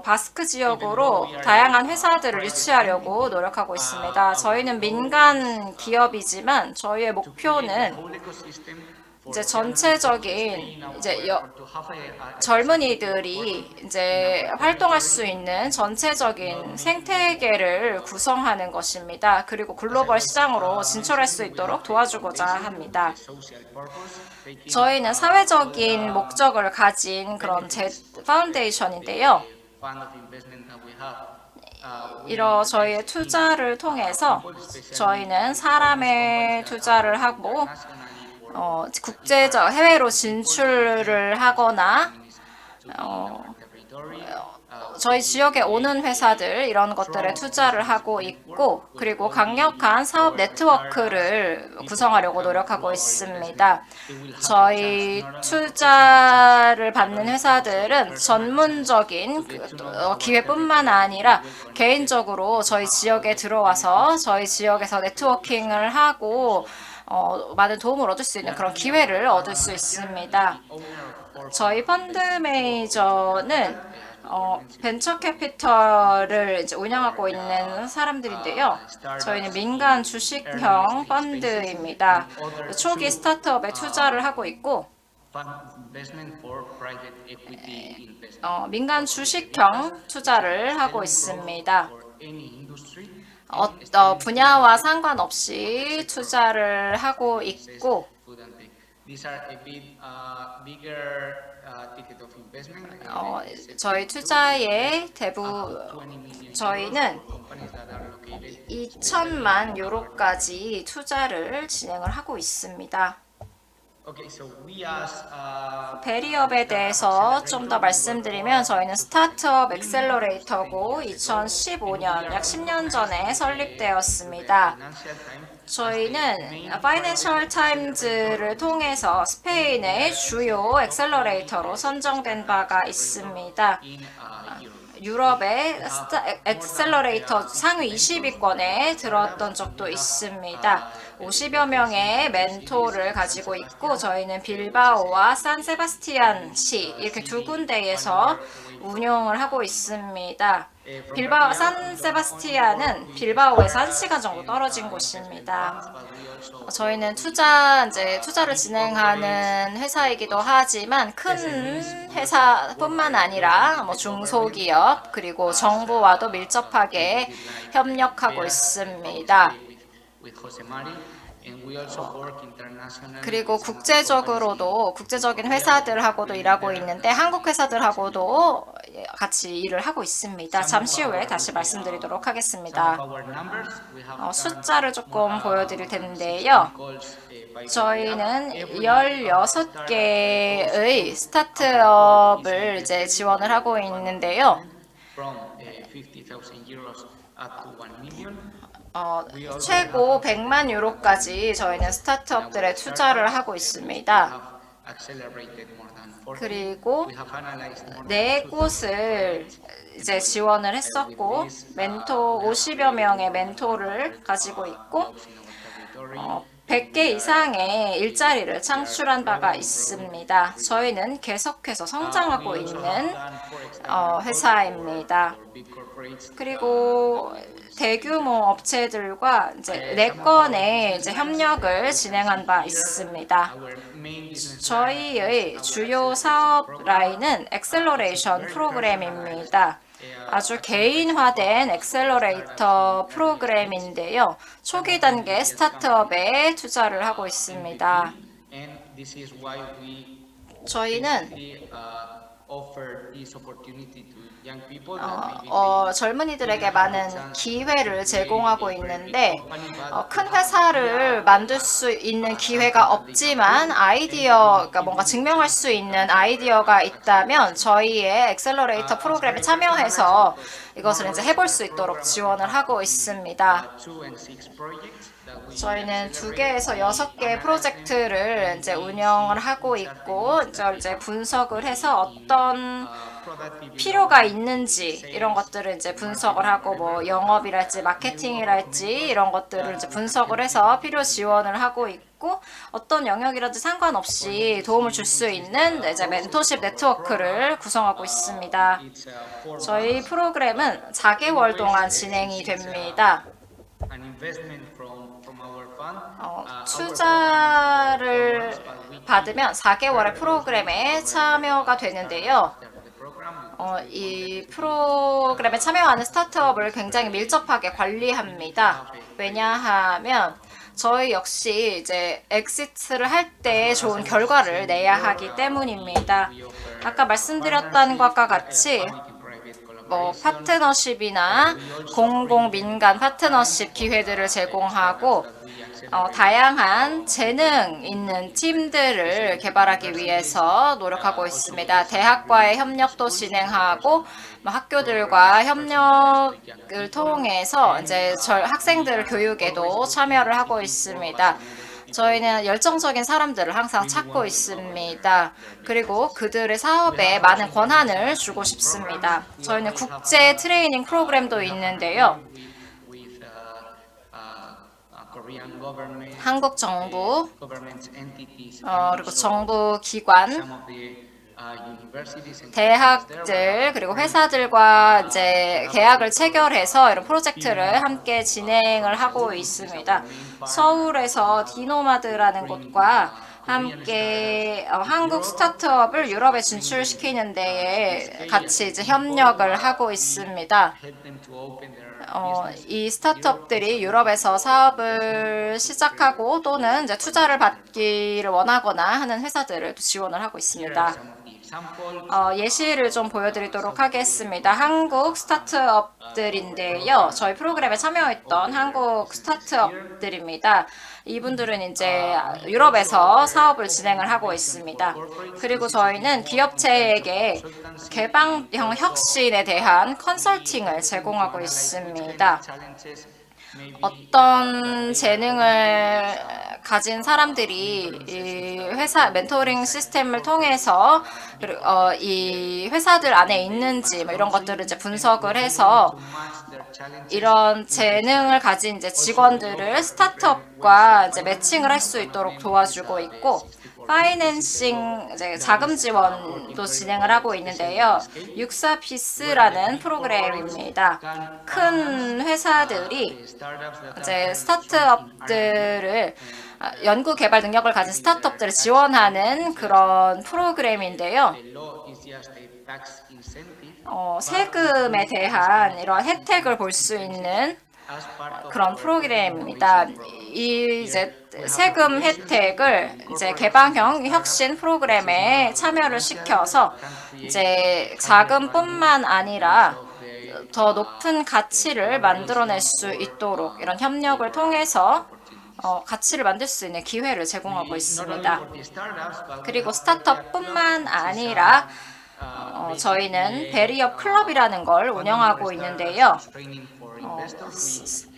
바스크 지역으로 다양한 회사들을 유치하려고 노력하고 있습니다. 저희는 민간 기업이지만 저희의 목표는 이제 전체적인 젊은이들이 이제 활동할 수 있는 전체적인 생태계를 구성하는 것입니다. 그리고 글로벌 시장으로 진출할 수 있도록 도와주고자 합니다. 저희는 사회적인 목적을 가진 그런 파운데이션인데요. 저희의 투자를 통해서 저희는 사람의 투자를 하고 국제적 해외로 진출을 하거나 저희 지역에 오는 회사들 이런 것들에 투자를 하고 있고 그리고 강력한 사업 네트워크를 구성하려고 노력하고 있습니다. 저희 투자를 받는 회사들은 전문적인 기회뿐만 아니라 개인적으로 저희 지역에 들어와서 저희 지역에서 네트워킹을 하고 많은 도움을 얻을 수 있는 그런 기회를 얻을 수 있습니다. 저희 펀드 매니저는 벤처 캐피털을 이제 운영하고 있는 사람들인데요. 저희는 민간 주식형 펀드입니다. 초기 스타트업에 투자를 하고 있고 민간 주식형 투자를 하고 있습니다. 분야와 상관없이 투자를 하고 있고 저희 투자의 저희는 2천만 유로까지 투자를 진행을 하고 있습니다. 베리업에 대해서 좀 더 말씀드리면 저희는 스타트업 엑셀러레이터고 2015년 약 10년 전에 설립되었습니다. 저희는 파이낸셜 타임즈를 통해서 스페인의 주요 엑셀러레이터로 선정된 바가 있습니다. 유럽의 엑셀러레이터 상위 20위권에 들었던 적도 있습니다. 50여 명의 멘토를 가지고 있고 저희는 빌바오와 산세바스티안시 이렇게 두 군데에서 운영을 하고 있습니다. 산세바스티안은 빌바오에서 1시간 정도 떨어진 곳입니다. 저희는 투자를 진행하는 회사이기도 하지만 큰 회사뿐만 아니라 중소기업 그리고 정부와도 밀접하게 협력하고 있습니다. 그리고 국제적인 회사들하고도 일하고 있는데 한국 회사들하고도 같이 일을 하고 있습니다. 잠시 후에 다시 말씀드리도록 하겠습니다. 숫자를 조금 보여드릴 텐데요. 저희는 16개의 스타트업을 이제 지원을 하고 있는데요. 최고 100만 유로까지 저희는 스타트업들에 투자를 하고 있습니다. 그리고 4곳을 이제 지원을 했었고 50여 명의 멘토를 가지고 있고 100개 이상의 일자리를 창출한 바가 있습니다. 저희는 계속해서 성장하고 있는 회사입니다. 그리고 대규모 업체들과 이제 4건의 이제 협력을 진행한 바 있습니다. 저희의 주요 사업 라인은 엑셀러레이션 프로그램입니다. 아주 개인화된 엑셀러레이터 프로그램인데요. 초기 단계 스타트업에 투자를 하고 있습니다. 저희는 젊은이들에게 많은 기회를 제공하고 있는데 큰 회사를 만들 수 있는 기회가 없지만 그러니까 뭔가 증명할 수 있는 아이디어가 있다면 저희의 엑셀러레이터 프로그램에 참여해서 이것을 이제 해볼 수 있도록 지원을 하고 있습니다. 저희는 2개에서 6개 프로젝트를 이제 운영을 하고 있고 이제 분석을 해서 어떤 필요가 있는지 이런 것들을 이제 분석을 하고 뭐 영업이랄지 마케팅이랄지 이런 것들을 이제 분석을 해서 필요 지원을 하고 있고 어떤 영역이라도 상관없이 도움을 줄 수 있는 이제 멘토십 네트워크를 구성하고 있습니다. 저희 프로그램은 4개월 동안 진행이 됩니다. 투자를 받으면 4개월의 프로그램에 참여가 되는데요. 이 프로그램에 참여하는 스타트업을 굉장히 밀접하게 관리합니다. 왜냐하면 저희 역시 이제 엑시트를 할 때 좋은 결과를 내야 하기 때문입니다. 아까 말씀드렸던 것과 같이 뭐 파트너십이나 공공 민간 파트너십 기회들을 제공하고 다양한 재능 있는 팀들을 개발하기 위해서 노력하고 있습니다. 대학과의 협력도 진행하고 학교들과 협력을 통해서 이제 학생들 교육에도 참여를 하고 있습니다. 저희는 열정적인 사람들을 항상 찾고 있습니다. 그리고 그들의 사업에 많은 권한을 주고 싶습니다. 저희는 국제 트레이닝 프로그램도 있는데요. 한국 정부, 그리고 정부 기관, 대학들 그리고 회사들과 이제 계약을 체결해서 이런 프로젝트를 함께 진행을 하고 있습니다. 서울에서 디노마드라는 곳과 함께 한국 스타트업을 유럽에 진출시키는 데에 같이 이제 협력을 하고 있습니다. 이 스타트업들이 유럽에서 사업을 시작하고 또는 이제 투자를 받기를 원하거나 하는 회사들을 지원을 하고 있습니다. 예시를 좀 보여드리도록 하겠습니다. 한국 스타트업들인데요. 저희 프로그램에 참여했던 한국 스타트업들입니다. 이분들은 이제 유럽에서 사업을 진행을 하고 있습니다. 그리고 저희는 기업체에게 개방형 혁신에 대한 컨설팅을 제공하고 있습니다. 어떤 재능을 가진 사람들이 이 회사 멘토링 시스템을 통해서 이 회사들 안에 있는지 뭐 이런 것들을 이제 분석을 해서 이런 재능을 가진 이제 직원들을 스타트업과 이제 매칭을 할 수 있도록 도와주고 있고 파이낸싱 이제 자금 지원도 진행을 하고 있는데요. 64비스라는 프로그램입니다. 큰 회사들이 이제 스타트업들을 연구 개발 능력을 가진 스타트업들을 지원하는 그런 프로그램인데요. 세금에 대한 이런 혜택을 볼 수 있는 그런 프로그램입니다. 이 이제 세금 혜택을 이제 개방형 혁신 프로그램에 참여를 시켜서 이제 자금뿐만 아니라 더 높은 가치를 만들어낼 수 있도록 이런 협력을 통해서 가치를 만들 수 있는 기회를 제공하고 있습니다. 그리고 스타트업뿐만 아니라 저희는 베리업 클럽이라는 걸 운영하고 있는데요.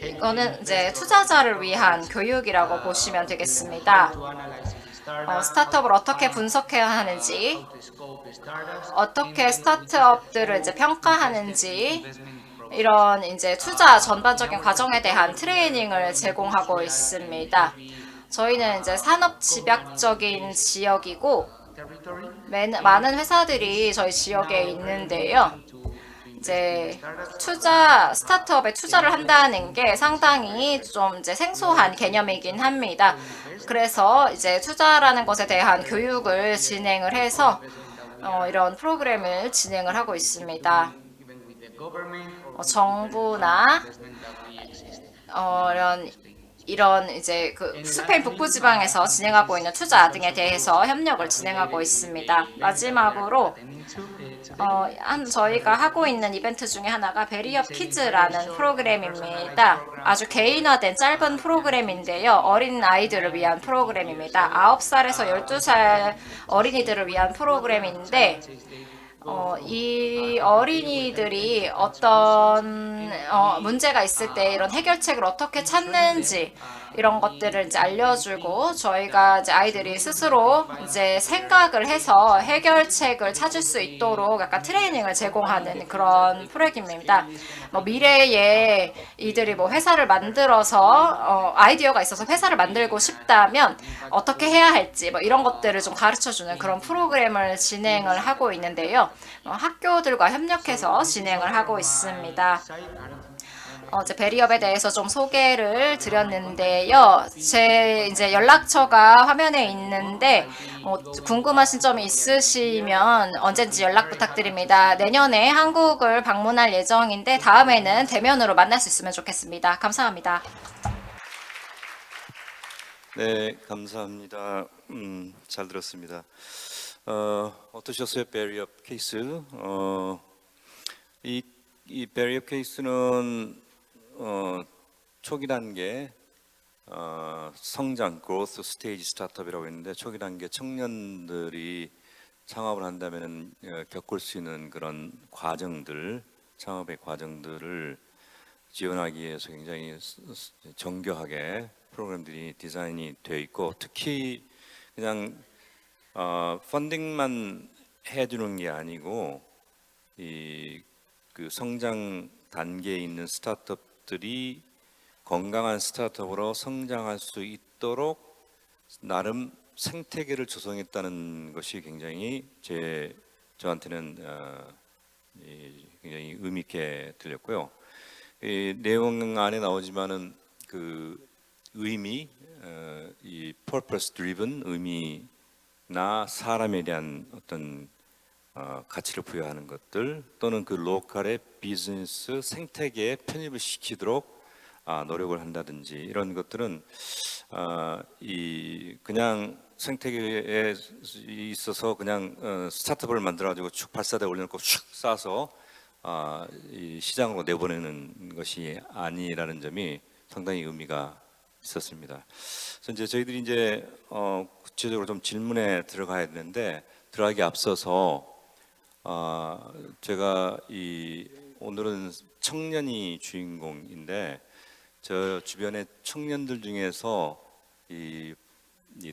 이거는 이제 투자자를 위한 교육이라고 보시면 되겠습니다. 스타트업을 어떻게 분석해야 하는지, 어떻게 스타트업들을 이제 평가하는지, 이런 이제 투자 전반적인 과정에 대한 트레이닝을 제공하고 있습니다. 저희는 이제 산업 집약적인 지역이고 많은 회사들이 저희 지역에 있는데요. 이제 스타트업에 투자를 한다는 게 상당히 좀 이제 생소한 개념이긴 합니다. 그래서 이제 투자라는 것에 대한 교육을 진행을 해서 이런 프로그램을 진행을 하고 있습니다. 정부나 이런 이제 그 스페인 북부 지방에서 진행하고 있는 투자 등에 대해서 협력을 진행하고 있습니다. 마지막으로 저희가 하고 있는 이벤트 중에 하나가 베리업 키즈라는 프로그램입니다. 아주 개인화된 짧은 프로그램인데요. 어린 아이들을 위한 프로그램입니다. 9살에서 12살 어린이들을 위한 프로그램인데 이 어린이들이 어떤 문제가 있을 때 이런 해결책을 어떻게 찾는지 이런 것들을 이제 알려주고 저희가 이제 아이들이 스스로 이제 생각을 해서 해결책을 찾을 수 있도록 약간 트레이닝을 제공하는 그런 프로그램입니다. 미래에 이들이 회사를 만들어서 아이디어가 있어서 회사를 만들고 싶다면 어떻게 해야 할지 이런 것들을 좀 가르쳐주는 그런 프로그램을 진행을 하고 있는데요. 학교들과 협력해서 진행을 하고 있습니다. 이제 베리업에 대해서 좀 소개를 드렸는데요. 제 이제 연락처가 화면에 있는데 궁금하신 점이 있으시면 언제든지 연락 부탁드립니다. 내년에 한국을 방문할 예정인데 다음에는 대면으로 만날 수 있으면 좋겠습니다. 감사합니다. 네, 감사합니다. 잘 들었습니다. 어떠셨어요, 베리업 케이스? 이 베리업 케이스는 초기 단계 성장 growth stage 스타트업이라고 했는데 초기 단계 청년들이 창업을 한다면은 겪을 수 있는 그런 과정들, 창업의 과정들을 지원하기 위해서 굉장히 정교하게 프로그램들이 디자인이 되어 있고 특히 그냥 펀딩만 해주는 게 아니고 그 성장 단계에 있는 스타트업들이 건강한 스타트업으로 성장할 수 있도록 나름 생태계를 조성했다는 것이 굉장히 저한테는 굉장히 의미 있게 들렸고요. 이 내용 안에 나오지만은 그 의미, 이 purpose driven 의미나 사람에 대한 어떤 가치를 부여하는 것들 또는 그 로컬의 비즈니스 생태계에 편입을 시키도록 노력을 한다든지 이런 것들은 그냥 생태계에 있어서 그냥 스타트업을 만들어 가지고 축 발사대 올려놓고 슉 쏴서 이 시장으로 내보내는 것이 아니라는 점이 상당히 의미가 있었습니다. 그래서 이제 저희들이 이제 구체적으로 좀 질문에 들어가야 되는데 들어가기 앞서서 제가 오늘은 청년이 주인공인데 저 주변의 청년들 중에서 이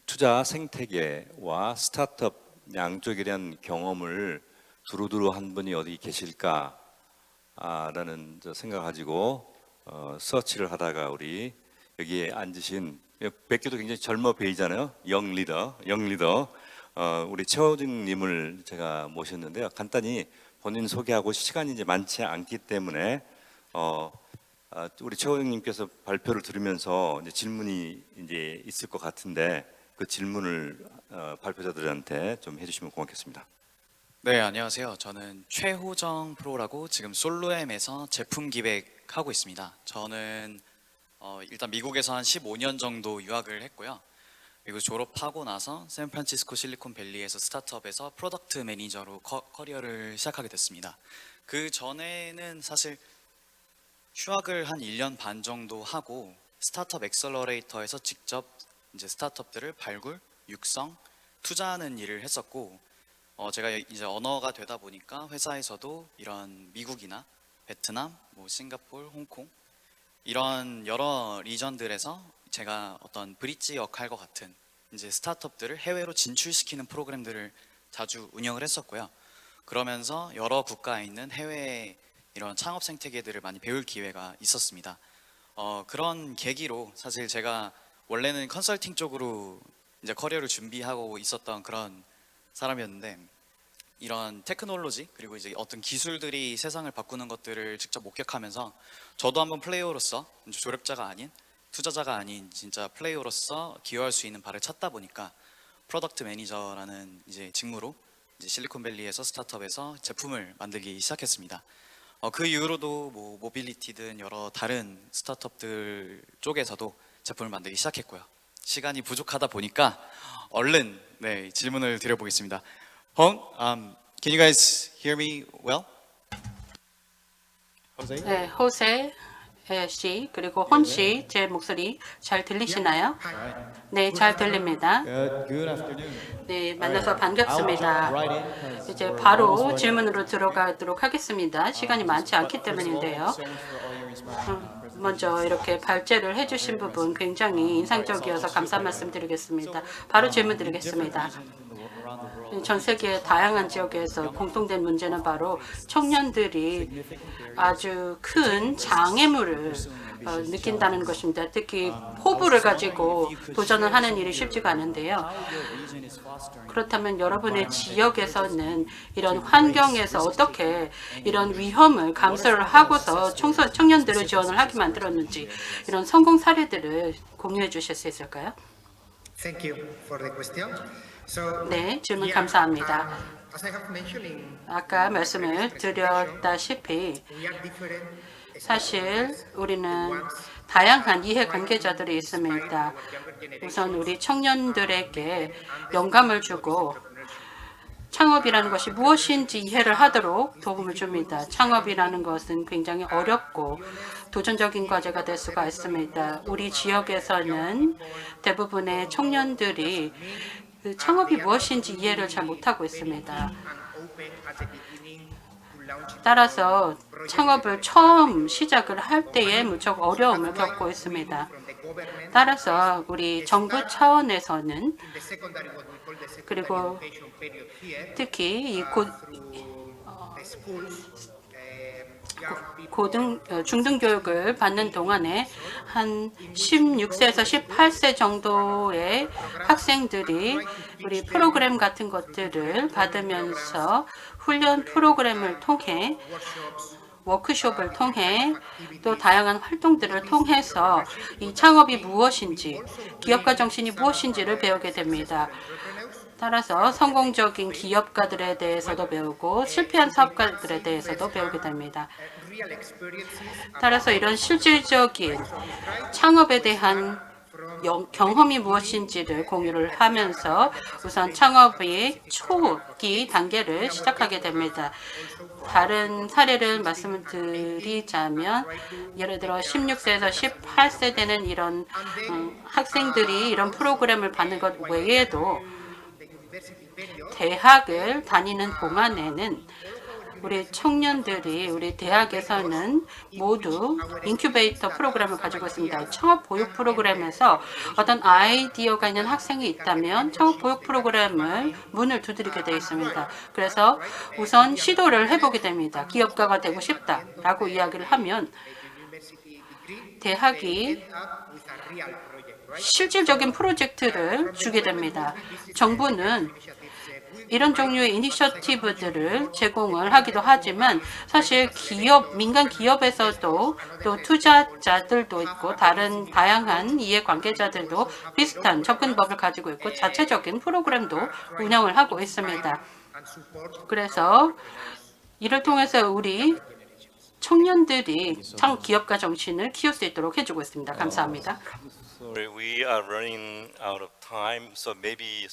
투자 생태계와 스타트업 양쪽에 대한 경험을 두루두루 한 분이 어디 계실까라는 생각을 가지고 서치를 하다가 우리 여기에 앉으신 뵙기도 굉장히 젊어 보이잖아요. 영 리더. 우리 최호중님을 제가 모셨는데요. 간단히 본인 소개하고 시간이 이제 많지 않기 때문에 우리 최호중님께서 발표를 들으면서 이제 질문이 이제 있을 것 같은데 그 질문을 발표자들한테 좀 해주시면 고맙겠습니다. 네, 안녕하세요. 저는 최호정 프로라고 지금 솔로엠에서 제품 기획하고 있습니다. 저는 일단 미국에서 한 15년 정도 유학을 했고요. 그리고 졸업하고 나서 샌프란시스코 실리콘밸리에서 스타트업에서 프로덕트 매니저로 커리어를 시작하게 됐습니다. 그 전에는 사실 휴학을 한 1년 반 정도 하고 스타트업 엑셀러레이터에서 직접 이제 스타트업들을 발굴, 육성, 투자하는 일을 했었고 제가 이제 언어가 되다 보니까 회사에서도 이런 미국이나 베트남, 싱가포르, 홍콩 이런 여러 리전들에서 제가 어떤 브릿지 역할과 같은 이제 스타트업들을 해외로 진출시키는 프로그램들을 자주 운영을 했었고요. 그러면서 여러 국가에 있는 해외 이런 창업 생태계들을 많이 배울 기회가 있었습니다. 그런 계기로 사실 제가 원래는 컨설팅 쪽으로 이제 커리어를 준비하고 있었던 그런 사람이었는데 이런 테크놀로지 그리고 이제 어떤 기술들이 세상을 바꾸는 것들을 직접 목격하면서 저도 한번 플레이어로서 이제 조력자가 아닌 투자자가 아닌 진짜 플레이어로서 기여할 수 있는 바를 찾다 보니까 프로덕트 매니저라는 이제 직무로 이제 실리콘밸리에서 스타트업에서 제품을 만들기 시작했습니다. 그 이후로도 뭐 모빌리티든 여러 다른 스타트업들 쪽에서도 제품을 만들기 시작했고요. 시간이 부족하다 보니까 얼른 네, 질문을 드려보겠습니다. Can you guys hear me well? 네, 호세 씨 그리고 혼 씨 제 목소리 잘 들리시나요? 네, 잘 들립니다. 네, 만나서 반갑습니다. 이제 바로 질문으로 들어가도록 하겠습니다. 시간이 많지 않기 때문인데요. 먼저 이렇게 발제를 해주신 부분 굉장히 인상적이어서 감사 말씀드리겠습니다. 바로 질문 드리겠습니다. 전 세계 다양한 지역에서 공통된 문제는 바로 청년들이 아주 큰 장애물을 느낀다는 것입니다. 특히 포부를 가지고 도전을 하는 일이 쉽지가 않은데요. 그렇다면 여러분의 지역에서는 이런 환경에서 어떻게 이런 위험을 감수를 하고서 청년들을 지원을 하게 만들었는지 이런 성공 사례들을 공유해 주실 수 있을까요? Thank you for the question. So, 네, 질문 감사합니다. as I have mentioned, 아까 말씀을 드렸다시피 we are different. 사실 우리는 다양한 이해관계자들이 있습니다. 우선 우리 청년들에게 영감을 주고 창업이라는 것이 무엇인지 이해를 하도록 도움을 줍니다. 창업이라는 것은 굉장히 어렵고 도전적인 과제가 될 수가 있습니다. 우리 지역에서는 대부분의 청년들이 그 창업이 무엇인지 이해를 잘 못하고 있습니다. 따라서 창업을 처음 시작을 할 때에 무척 어려움을 겪고 있습니다. 따라서 우리 정부 차원에서는 그리고 특히 이 중등교육을 받는 동안에 한 16세에서 18세 정도의 학생들이 우리 프로그램 같은 것들을 받으면서 훈련 프로그램을 통해 워크숍을 통해 또 다양한 활동들을 통해서 이 창업이 무엇인지 기업가 정신이 무엇인지를 배우게 됩니다. 따라서 성공적인 기업가들에 대해서도 배우고 실패한 사업가들에 대해서도 배우게 됩니다. 따라서 이런 실질적인 창업에 대한 경험이 무엇인지를 공유를 하면서 우선 창업의 초기 단계를 시작하게 됩니다. 다른 사례를 말씀을 드리자면 예를 들어 16세에서 18세 되는 이런 학생들이 이런 프로그램을 받는 것 외에도 대학을 다니는 동안에는 우리 청년들이 우리 대학에서는 모두 인큐베이터 프로그램을 가지고 있습니다. 창업 보육 프로그램에서 어떤 아이디어가 있는 학생이 있다면 창업 보육 프로그램을 문을 두드리게 되어 있습니다. 그래서 우선 시도를 해보게 됩니다. 기업가가 되고 싶다라고 이야기를 하면 대학이 실질적인 프로젝트를 주게 됩니다. 정부는 이런 종류의 이니셔티브들을 제공을 하기도 하지만 사실 민간 기업에서도 또 투자자들도 있고 다른 다양한 이해관계자들도 비슷한 접근법을 가지고 있고 자체적인 프로그램도 운영을 하고 있습니다. 그래서 이를 통해서 우리 청년들이 기업가 정신을 키울 수 있도록 해주고 있습니다. 감사합니다. Sorry, we are running out of time, so maybe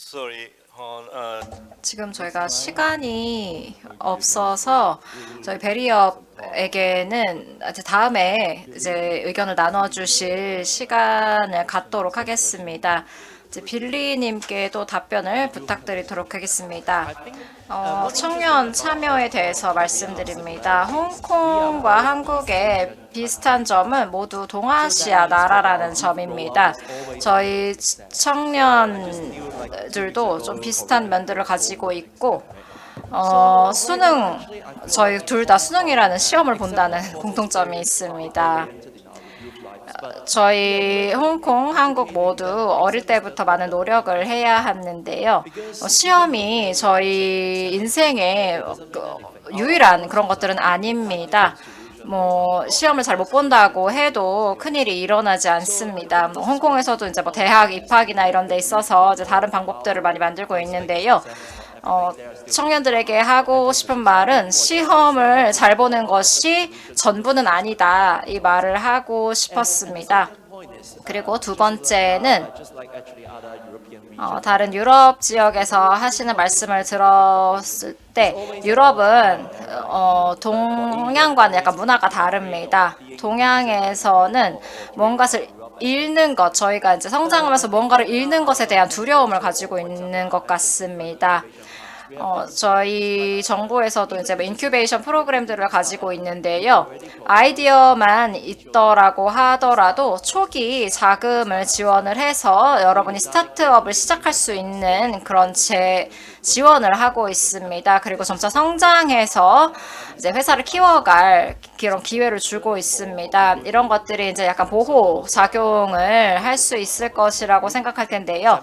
지금 저희가 시간이 없어서 저희 베리업에게는 다음에 이제 의견을 나눠주실 시간을 갖도록 하겠습니다. 이제 빌리님께도 답변을 부탁드리도록 하겠습니다. 청년 참여에 대해서 말씀드립니다. 홍콩과 한국의 비슷한 점은 모두 동아시아 나라라는 점입니다. 저희 청년들도 좀 비슷한 면들을 가지고 있고 저희 둘 다 수능이라는 시험을 본다는 공통점이 있습니다. 저희 홍콩, 한국 모두 어릴 때부터 많은 노력을 해야 하는데요. 시험이 저희 인생의 유일한 그런 것들은 아닙니다. 뭐 시험을 잘 못 본다고 해도 큰일이 일어나지 않습니다. 홍콩에서도 이제 뭐 대학 입학이나 이런 데 있어서 이제 다른 방법들을 많이 만들고 있는데요. 청년들에게 하고 싶은 말은 시험을 잘 보는 것이 전부는 아니다. 이 말을 하고 싶었습니다. 그리고 두 번째는 다른 유럽 지역에서 하시는 말씀을 들었을 때 유럽은 동양과는 약간 문화가 다릅니다. 동양에서는 뭔가를 잃는 것, 저희가 이제 성장하면서 뭔가를 잃는 것에 대한 두려움을 가지고 있는 것 같습니다. 저희 정부에서도 이제 뭐 인큐베이션 프로그램들을 가지고 있는데요. 아이디어만 있더라고 하더라도 초기 자금을 지원을 해서 여러분이 스타트업을 시작할 수 있는 그런 지원을 하고 있습니다. 그리고 점차 성장해서 이제 회사를 키워갈 그런 기회를 주고 있습니다. 이런 것들이 이제 약간 보호 작용을 할 수 있을 것이라고 생각할 텐데요.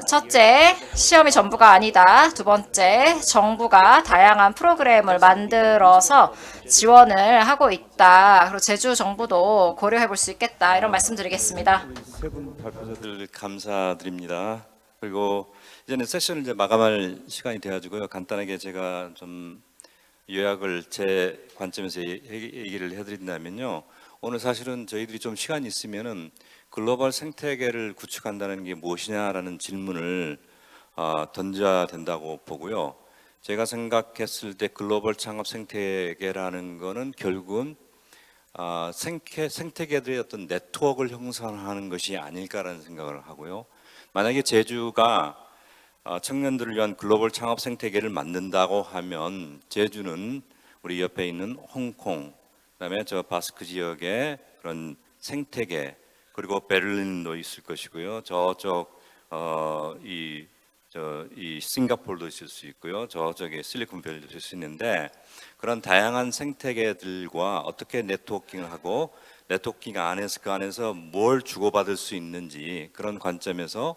첫째, 시험이 전부가 아니다. 두 번째, 정부가 다양한 프로그램을 만들어서 지원을 하고 있다. 그리고 제주 정부도 고려해 볼 수 있겠다. 이런 말씀드리겠습니다. 세 분 발표자들 감사드립니다. 그리고 이제는 세션을 이제 마감할 시간이 돼가지고요. 간단하게 제가 좀 요약을 제 관점에서 얘기를 해드린다면요. 오늘 사실은 저희들이 좀 시간이 있으면은 글로벌 생태계를 구축한다는 게 무엇이냐라는 질문을 던져야 된다고 보고요. 제가 생각했을 때 글로벌 창업 생태계라는 거는 결국은 생태계들의 어떤 네트워크를 형성하는 것이 아닐까라는 생각을 하고요. 만약에 제주가 청년들을 위한 글로벌 창업 생태계를 만든다고 하면 제주는 우리 옆에 있는 홍콩, 그다음에 저 바스크 지역의 그런 생태계, 그리고 베를린도 있을 것이고요. 저쪽 이 싱가포르도 있을 수 있고요. 저쪽에 실리콘밸리도 있을 수 있는데 그런 다양한 생태계들과 어떻게 네트워킹을 하고 네트워킹 안에서 그 안에서 뭘 주고받을 수 있는지 그런 관점에서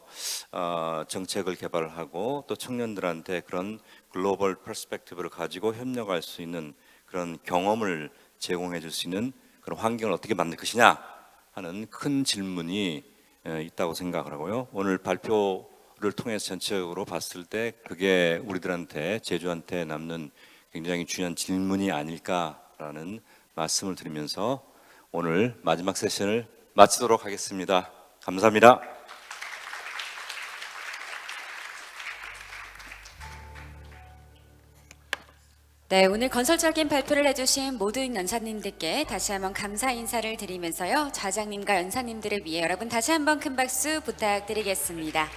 정책을 개발하고 또 청년들한테 그런 글로벌 퍼스펙티브를 가지고 협력할 수 있는 그런 경험을 제공해 줄 수 있는 그런 환경을 어떻게 만들 것이냐 하는 큰 질문이 있다고 생각을 하고요. 오늘 발표를 통해서 전체적으로 봤을 때 그게 우리들한테 제주한테 남는 굉장히 중요한 질문이 아닐까라는 말씀을 드리면서 오늘 마지막 세션을 마치도록 하겠습니다. 감사합니다. 네, 오늘 건설적인 발표를 해주신 모든 연사님들께 다시 한번 감사 인사를 드리면서요. 좌장님과 연사님들을 위해 여러분 다시 한번 큰 박수 부탁드리겠습니다.